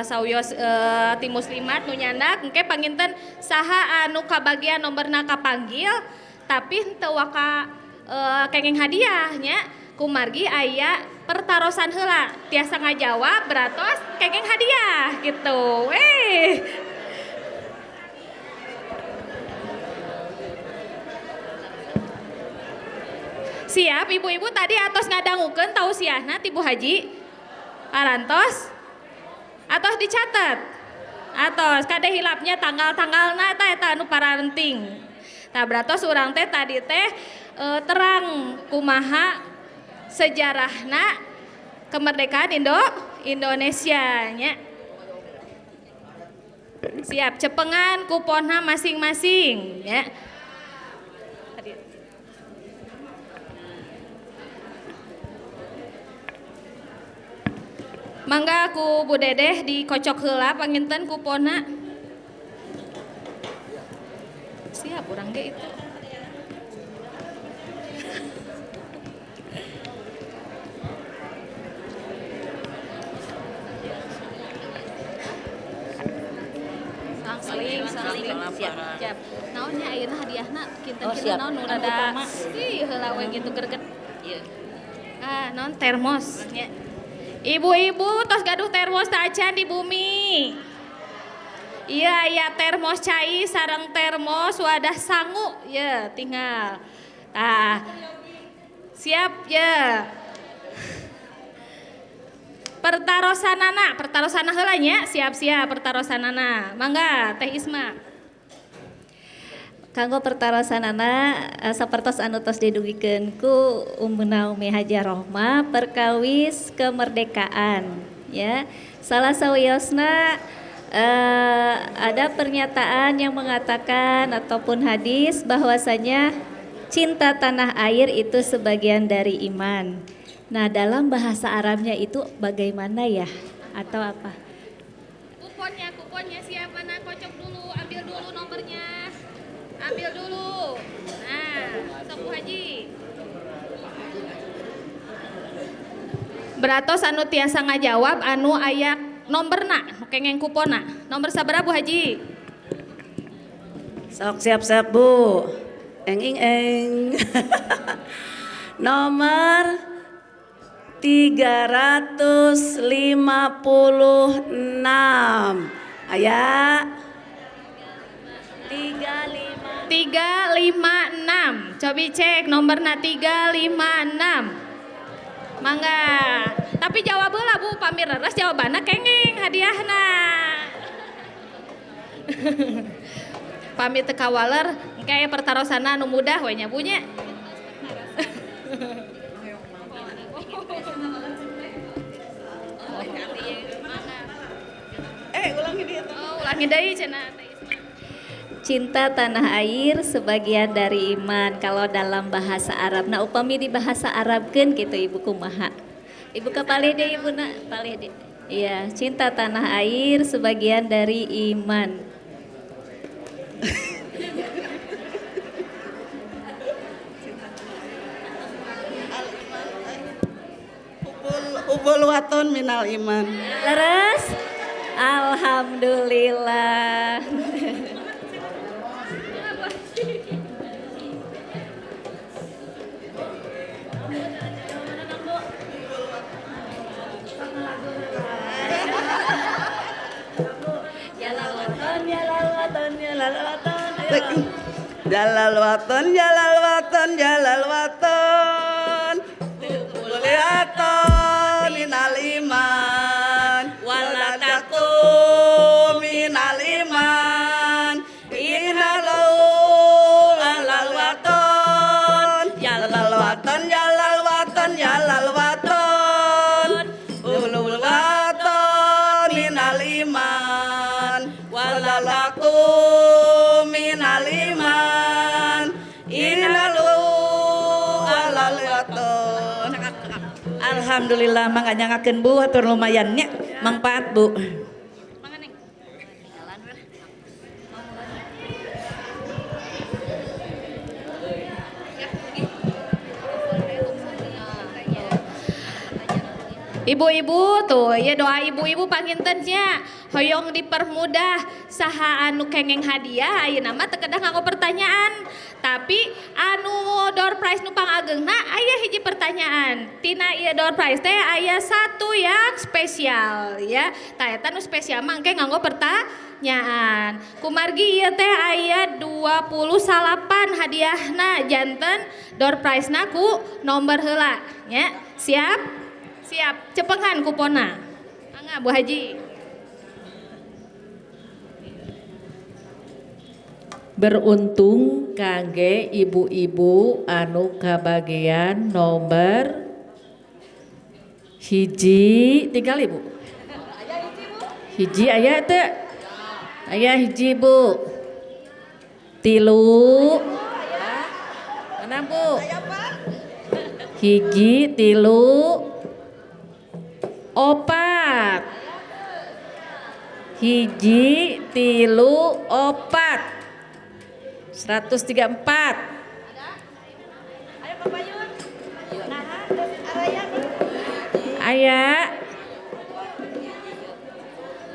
sawios ti muslimat nu nyandak engke panginten saha anu kabagian nomorna kapanggil tapi henteu waka kengeng hadiahnya kumargi aya pertarosan heula tiasa ngajawab beratos kengeng hadiah gitu. Siap ibu-ibu tadi atos ngadangukeun tausiahna ti Bu Haji arantos atos dicatat atos kade hilapnya tanggal-tanggalna eta anu paranting tah beratos urang teh tadi teh terang kumaha sejarahna kemerdekaan Indonesia nya. Siap cepengan kuponnya masing-masing ya. Mangga ku Bu Dedeh dikocok heula panginten kuponna. Siap urang ge itu. Saling siap. Naonnya ayeuna hadiahna kinten-kinten naon nu rada ih heula we gitu greget. Ieu. Naon termos nya. Ibu-ibu tos gaduh termos tacan di bumi. Iya aya termos cai sareng termos wadah sangu ya tinggal. Siap ya. Pertarosana heula nya, siap-siap pertarosanana. Mangga Teh Isma. Kanggo pertarosanana sapertos anu tos didugikeun ku Ummuna Umi Hajah Rohmah perkawis kemerdekaan ya. Salah sawiosna ada pernyataan yang mengatakan ataupun hadis bahwasanya cinta tanah air itu sebagian dari iman. Nah, dalam bahasa Arabnya itu bagaimana ya? Atau apa? Kuponnya siapa? Nah, kocok dulu, ambil dulu nomornya. Ambil dulu. Nah, sok Bu Haji. Beratos anu tiasa ngajawab anu aya nomberna kengeng kupona. Nomor sabaraha Bu Haji? Sok siap-siap Bu. Eng. Nomor 356. Aya 356. Cobi cek nomorna 356. Mangga. Tapi jawab heula Bu, pamir leres jawabanna kengeng hadiahna. Pamit teu kawaler, engke pertarosana anu mudah we nya Bu nya. Ulangi deui cenah. Cinta tanah air sebagian dari iman kalau dalam bahasa Arab. Nah upami di bahasa Arabkeun gitu Ibu kumaha? Ibu kapalih deh Ibu na, palih deh. Iya, cinta tanah air sebagian dari iman. Hubul waton minal iman. Leres? Alhamdulillah. Jalal waton. Hubul waton minal iman. Waladaku minal iman. Innalau alal waton. Jalal waton. Hubul waton minal iman. Waladaku minal iman. Innalau alal waton. Alhamdulillah mangga nyangakeun Bu atur lumayan nya manfaat Bu. Ibu-ibu tuh ya doa ibu-ibu pangintennya hoyong dipermudah saha anu kengeng hadiah ayeuna mah teu kedah nganggo pertanyaan tapi anu door prize nu pangageungna aya hiji pertanyaan tina ieu door prize teh aya satu yang spesial ya tah eta nu spesial mah engke nganggo pertanyaan kumargi ieu teh aya 28 hadiahna janten door prize-na ku nomor heula nya siap cepengan kupona. Mangga Bu Haji. Beruntung kangge ibu-ibu anu kabagian nomor hiji tinggal Ibu. Hiji aya teu? Aya hiji Bu. 3 mana Bu? Hiji 3 opat hiji 3 opat 134 aya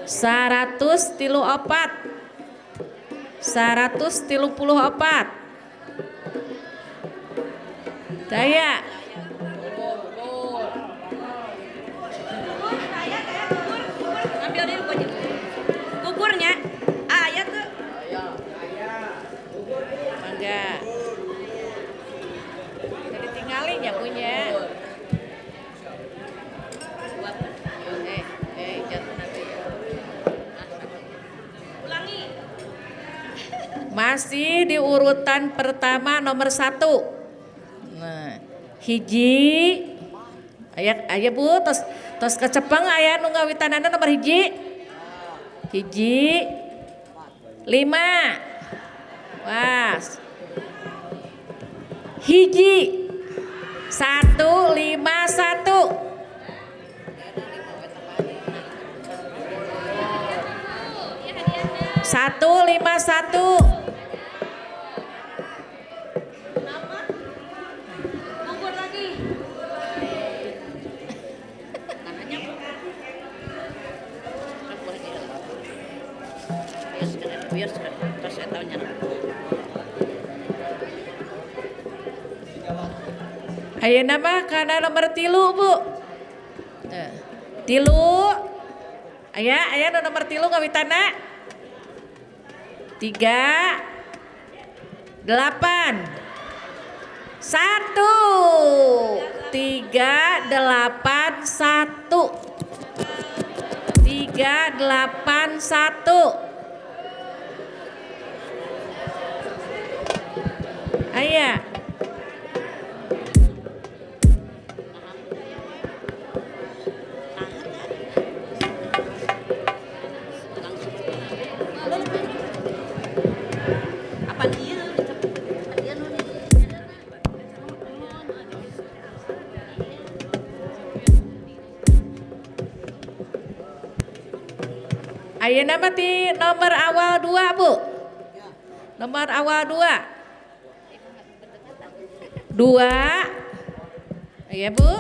134 daya Kukurnya aya tuh. Mangga. Jadi tinggalin ya punya. Jatuh nanti. Ulangi. Masih di urutan pertama nomor 1. Nah, hiji aya Bu tos kecepeng aya nu ngawitanana nomor hiji 5 was hiji 151 151 151 biar terus saya tahunya. Ayeuna mah kana nomor 3 Bu. Teu. 3. Aya nu nomor 3 ngawitana. 3 8 1 3 8 1 3 8 1 Aya. Ayeuna mah ti nomor awal 2 Bu. Nomor awal 2. 2. Aya Bu.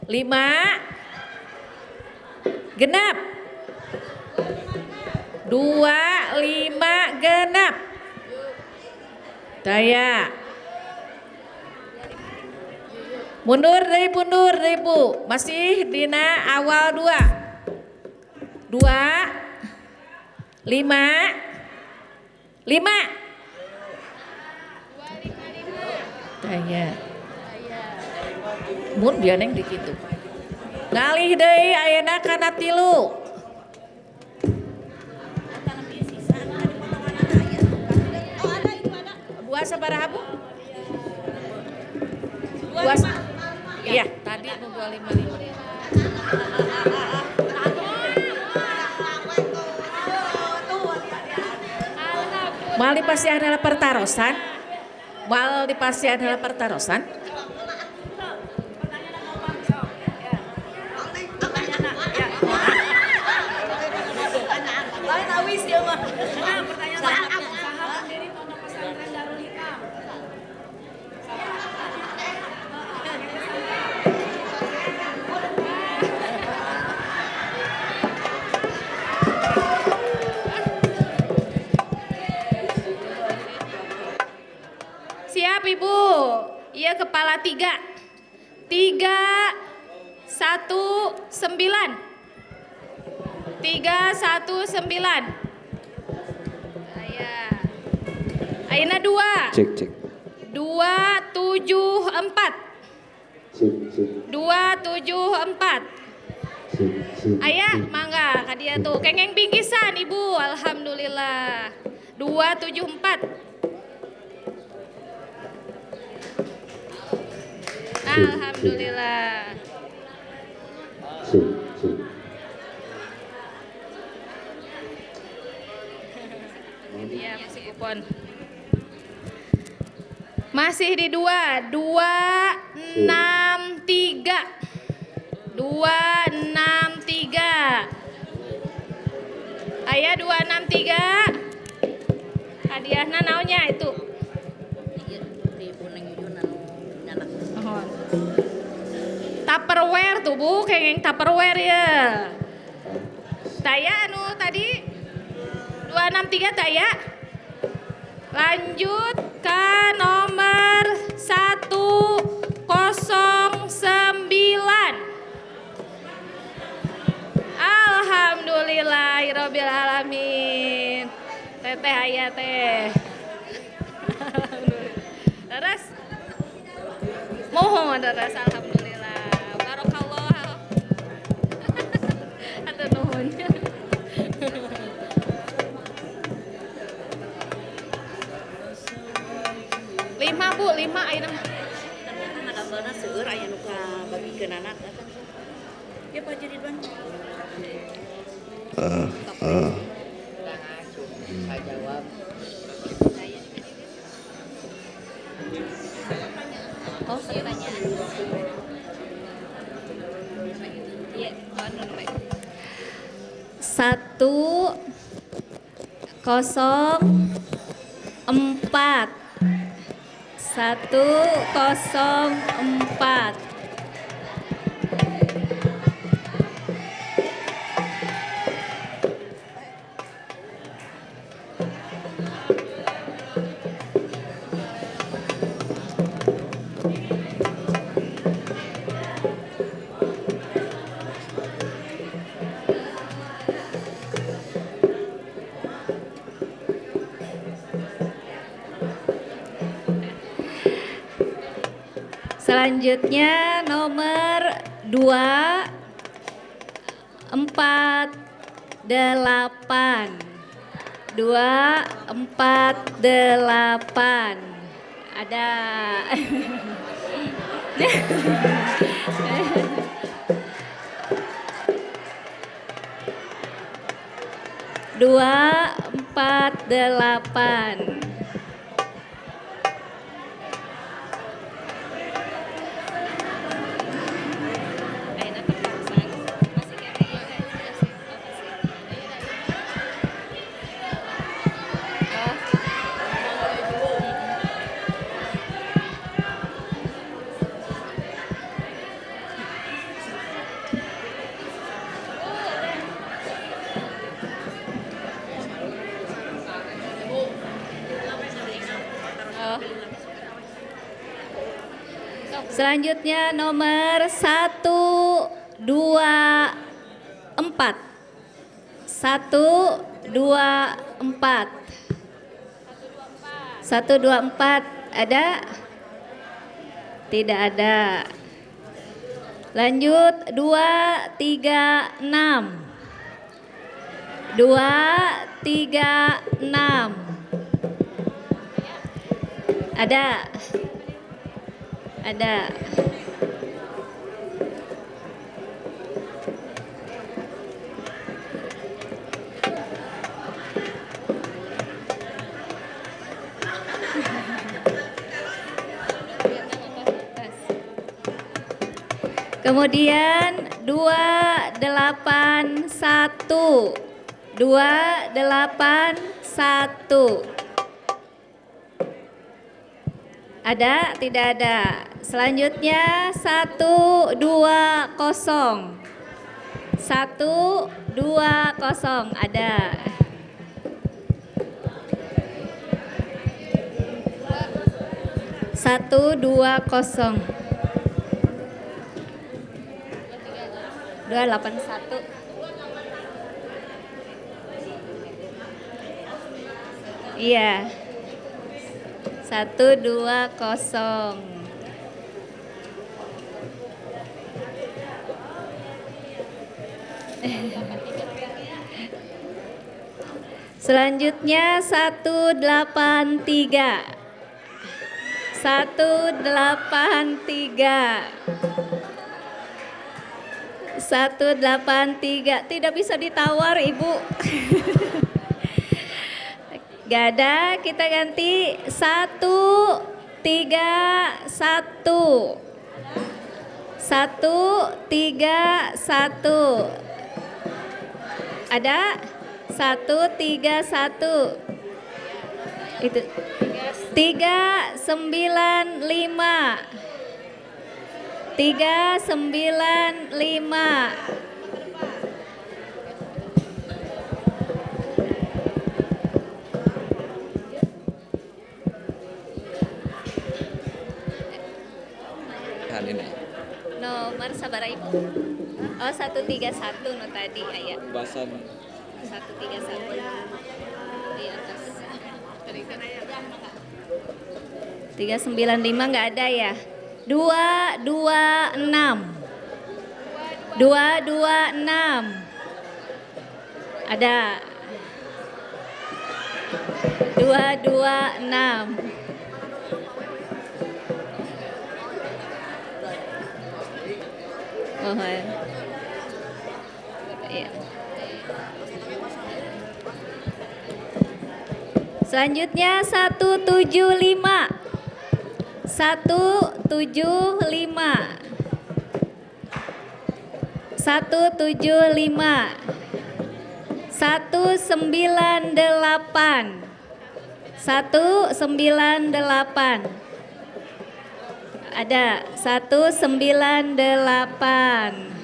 5. Genap. 2 5 genap. Daya. Mundur deui Bu. Masih dina awal 2. 2 5 Daya. Mun bianeng di kitu. Ngalih deui ayeuna kana 3. Dua sabaraha Bu? 2. Iya, tadi nu 255. Mal dipasihan adalah pertarosan. Siap Ibu. Iya kepala 3. 3 1 9. 3 1 9. Ayeuna 2. Cek. 2 7 4. 2 7 4. Aya mangga ka dieu tuh kengeng bingkisan Ibu. Alhamdulillah. 2 7 4. Alhamdulillah. Iya masih kupon. Masih di 2 2 6 3. 2 6 3. Aya 2 6 3. Hadiahna naonnya itu? Tupperware tuh Bu, kengeng Tupperware ya. Taya anu tadi 263 taya. Lanjut ke nomor 109. Alhamdulillahirabbil alamin. Teteh aya teh. Terus mohon terus alhamdulillah. Barakallah. Atuh nuhun. 5 Bu, 5 ayeuna mah. Gambarna seueur aya nu kabagikeun anak. Ya Pak jadi Ridwan. Jawab. Oh, pertanyaan. Iya, 104. 104. Selanjutnya nomor 248. 248. Ada. Dua, empat, delapan. Selanjutnya nomor 124. 124. 124 ada? Tidak ada. Lanjut 236. 236. Ada? Ada. Kemudian 281. 281. Ada? Tidak ada. Selanjutnya 120. 120 ada. Satu dua kosong. 281. Iya. 120. Selanjutnya 183. 183. 183 tidak bisa ditawar Ibu. Gak ada, kita ganti 131. 131. Ada? 131. Itu 395. 395. Nomor sabar Ibu. Oh 131 no tadi aya. Basan 131 di atas. 395 nggak ada ya. 226. 226. Ada. 226. Mohon. Ya. Selanjutnya 175. 175. 175. 198. 198. Ada 198.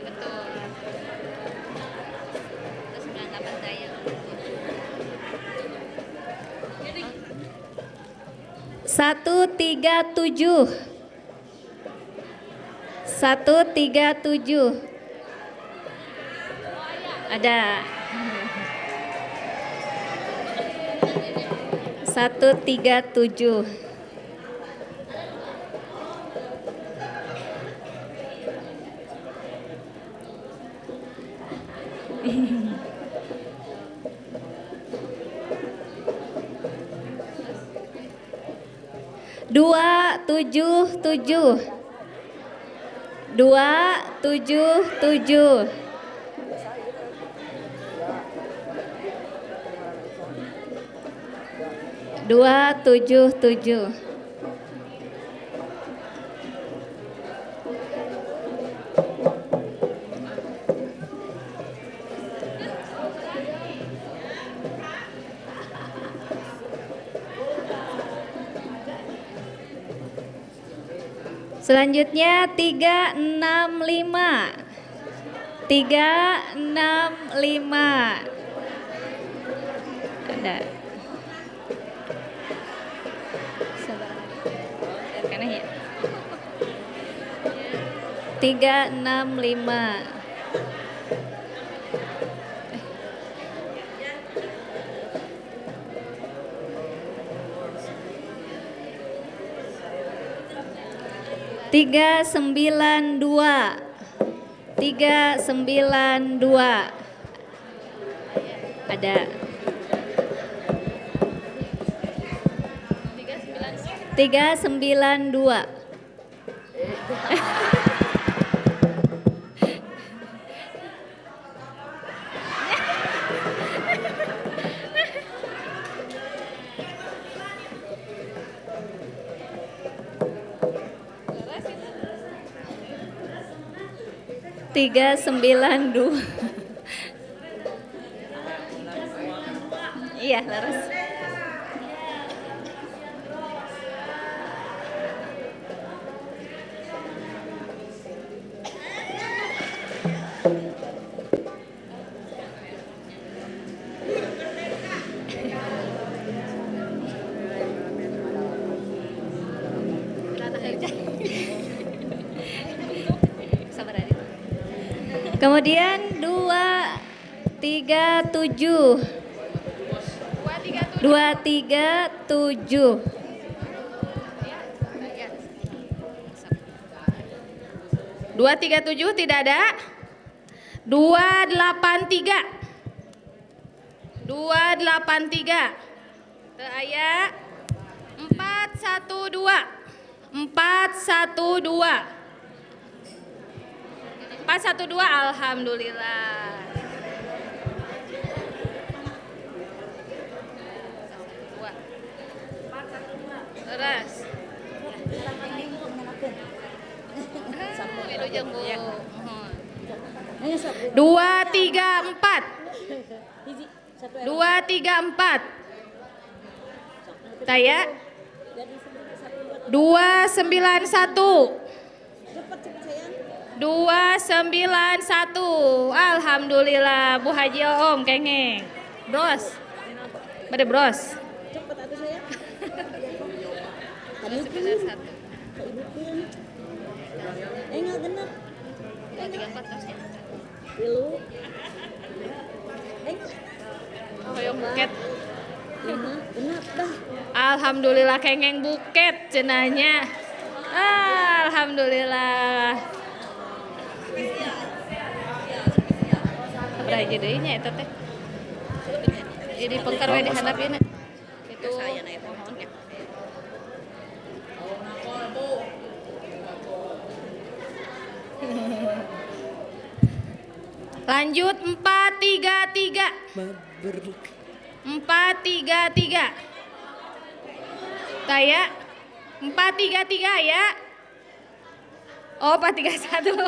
Betul. 137. 137. Ada. 137. Dua tujuh tujuh. 277. Dua tujuh tujuh. Selanjutnya 365. 365. Ada. Karena ya. 365. Tiga sembilan dua. 392. Ada. 392. Tiga sembilan dua. Iya, laras. Kemudian 237. 237. 237 tidak ada. 283. 283. Teu aya. 412. 412. 412, alhamdulillah. Terus. Wilujeng Bu. 234. 234. Taya. 291. 291. Alhamdulillah Bu Haji Om kengeng. Bros. Bade bros. Cepet atuh saya. 291. Enggak genep. 234 harusnya. Tilu. Hoyong buket. Genep dah. Alhamdulillah kengeng buket cenanya. Alhamdulillah. Sabaraha aja deui nya eta teh. Jadi pengkar we dihandapina. Itu mohon ya. Lanjut 433. 433. Taya 433 ya. Oh 431.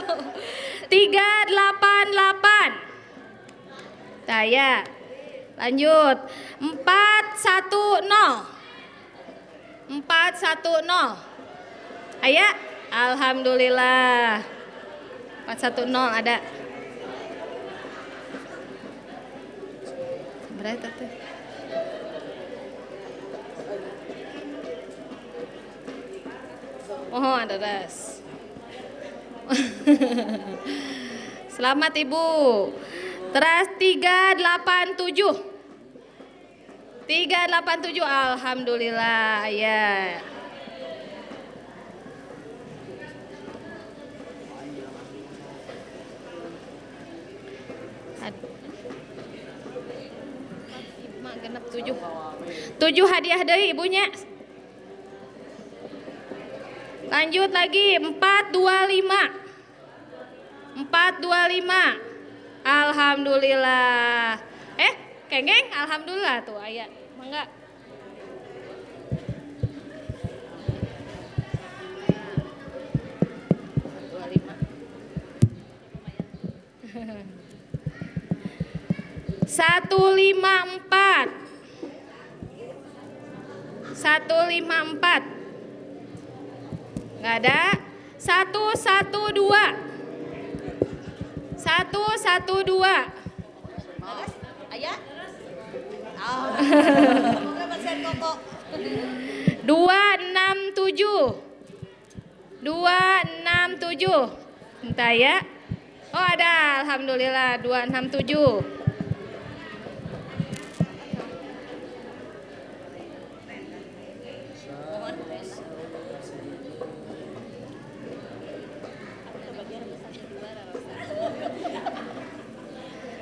388. Taya. Lanjut 410. 410. Aya. Alhamdulillah. 410 ada. Berapa tuh? Oh, ada ras. Selamat Ibu. Teras 387. 387, alhamdulillah ya. Mak genep 7. 7 hadiah deui ibunya. Lanjut lagi 425. 425. Alhamdulillah. Kengeng, alhamdulillah tuh aya. Mangga. Satu lima empat. 154. Nggak ada. 112. 112. Aya? 267. 267. Entah ya. Oh ada, alhamdulillah 267.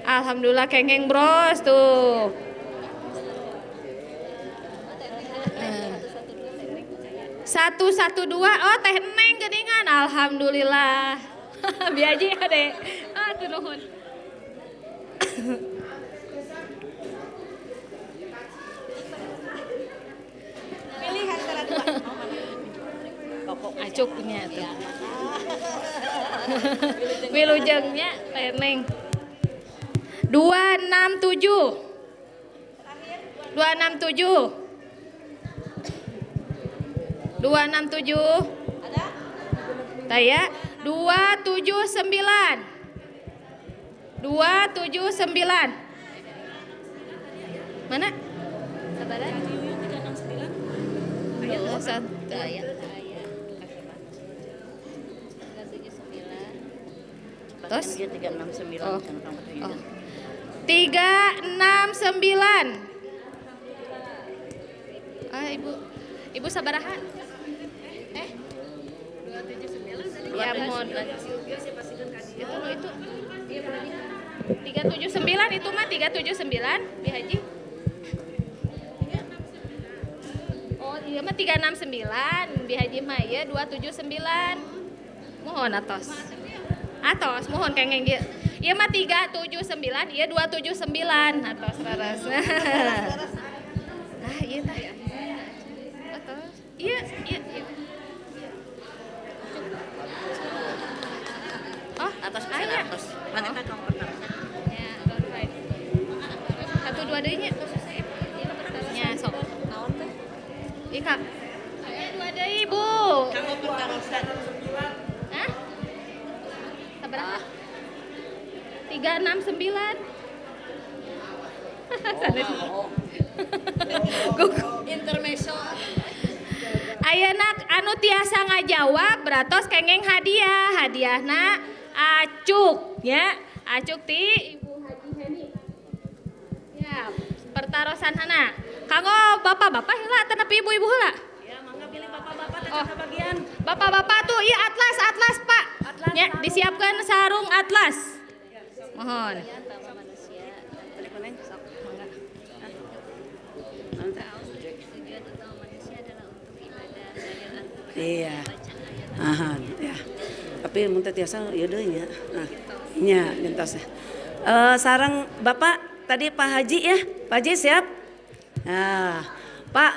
Alhamdulillah kengeng bros tuh. Satu dua, oh teh neng geningan, alhamdulillah. Biaji ya deh. Aduh nuhun. Pilih antara dua. Acuknya tuh. Wilujengnya teh neng. 267. 267. 267. Ada? Taya 279. 279. Mana? Sabaran? 369. Ayo satu aya. 379. Terus 369 oh. 369. Ah, Ibu sabaraha? 279 ya mohon. Itu loh itu. 379 itu mah 379 Bi Haji. Oh, iya mah 369 Bi Haji mah ya 279. Mohon atos. Atos mohon kengeng dia. Iya mah 379, iya 279 atos raras. Ah, iya tah. Atos. Iya. Oh, atas atas. Mana kamu pertama? Ya, right. 1 2 deui nya. Nya sok. Naon teh? Ieu Kak. 2 deui, Bu. Kamu pertarusan. Hah? Sabaraha? 369. Intermezzo. Ayeuna anu tiasa ngajawab beratos kengeng hadiah. Hadiahna acuk ya. Acuk ti Ibu Haji Heni. Ya, pertarosan hana. Kanggo bapak-bapak heula teu nepi ibu-ibu heula. Ya, mangga pilih bapak-bapak teh bagian. Bapak-bapak tuh ieu atlas Pak. Ya, disiapkan sarung atlas. Mohon. Iya. Aha, ya. Tapi mun teh tiasa ieu deui nya. Nah, nya gentos. Sareng Bapak tadi Pak Haji ya. Pak Haji siap? Nah, Pak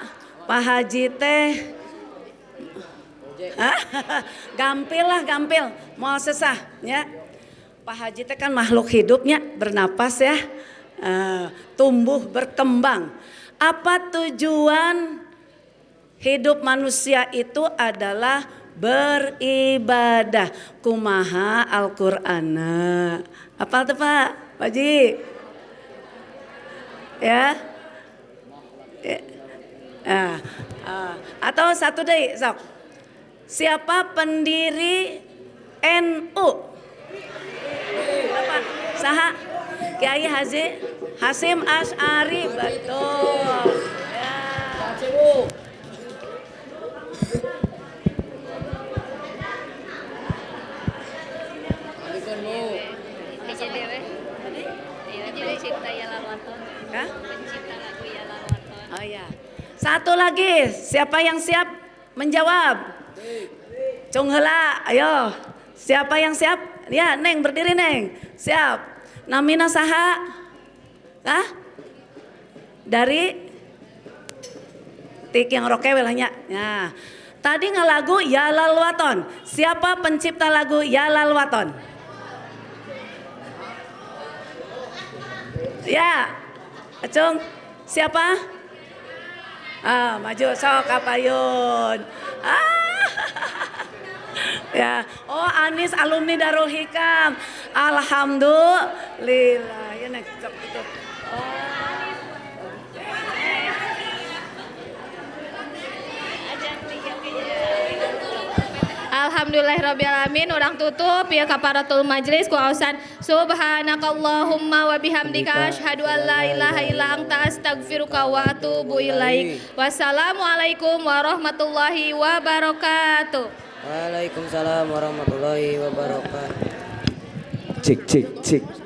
Haji teh gampil. Moal sesah ya. Pak Haji teh kan makhluk hidupnya bernapas ya. Tumbuh berkembang. Apa tujuan hidup manusia itu adalah beribadah. Kumaha Al-Qur'ana. Apal tuh Pak Haji? Ya. Atau satu deui sok. Siapa pendiri NU? Bapak saha? Kiai Haji Hasyim Asy'ari, betul. Ya. Pencipta Yalal Waton. Hah? Pencipta lagu Yalal Waton. Oh ya. Satu lagi, siapa yang siap menjawab? Cung heula, ayo. Siapa yang siap? Ya, Neng berdiri Neng. Siap. Namina saha? Hah? Dari tik yang rokewe lah nya. Ya. Tadi ngalagu Yalal Waton. Siapa pencipta lagu Yalal Waton? Ya. Acung, siapa? Ah, maju sok kapayun. Ah. Ya. Oh, Anis alumni Darul Hikam. Alhamdulillah. Ya nek cok itu. Alhamdulillahirrabbilalamin. Urang tutup ya kaparatul majlis ku ausan subhanakallahumma wa bihamdika asyhadu an la ilaha illa anta astaghfiruka wa atubu ilaik. Wassalamualaikum warahmatullahi wabarakatuh. Waalaikumsalam warahmatullahi wabarakatuh. Cik cik cik.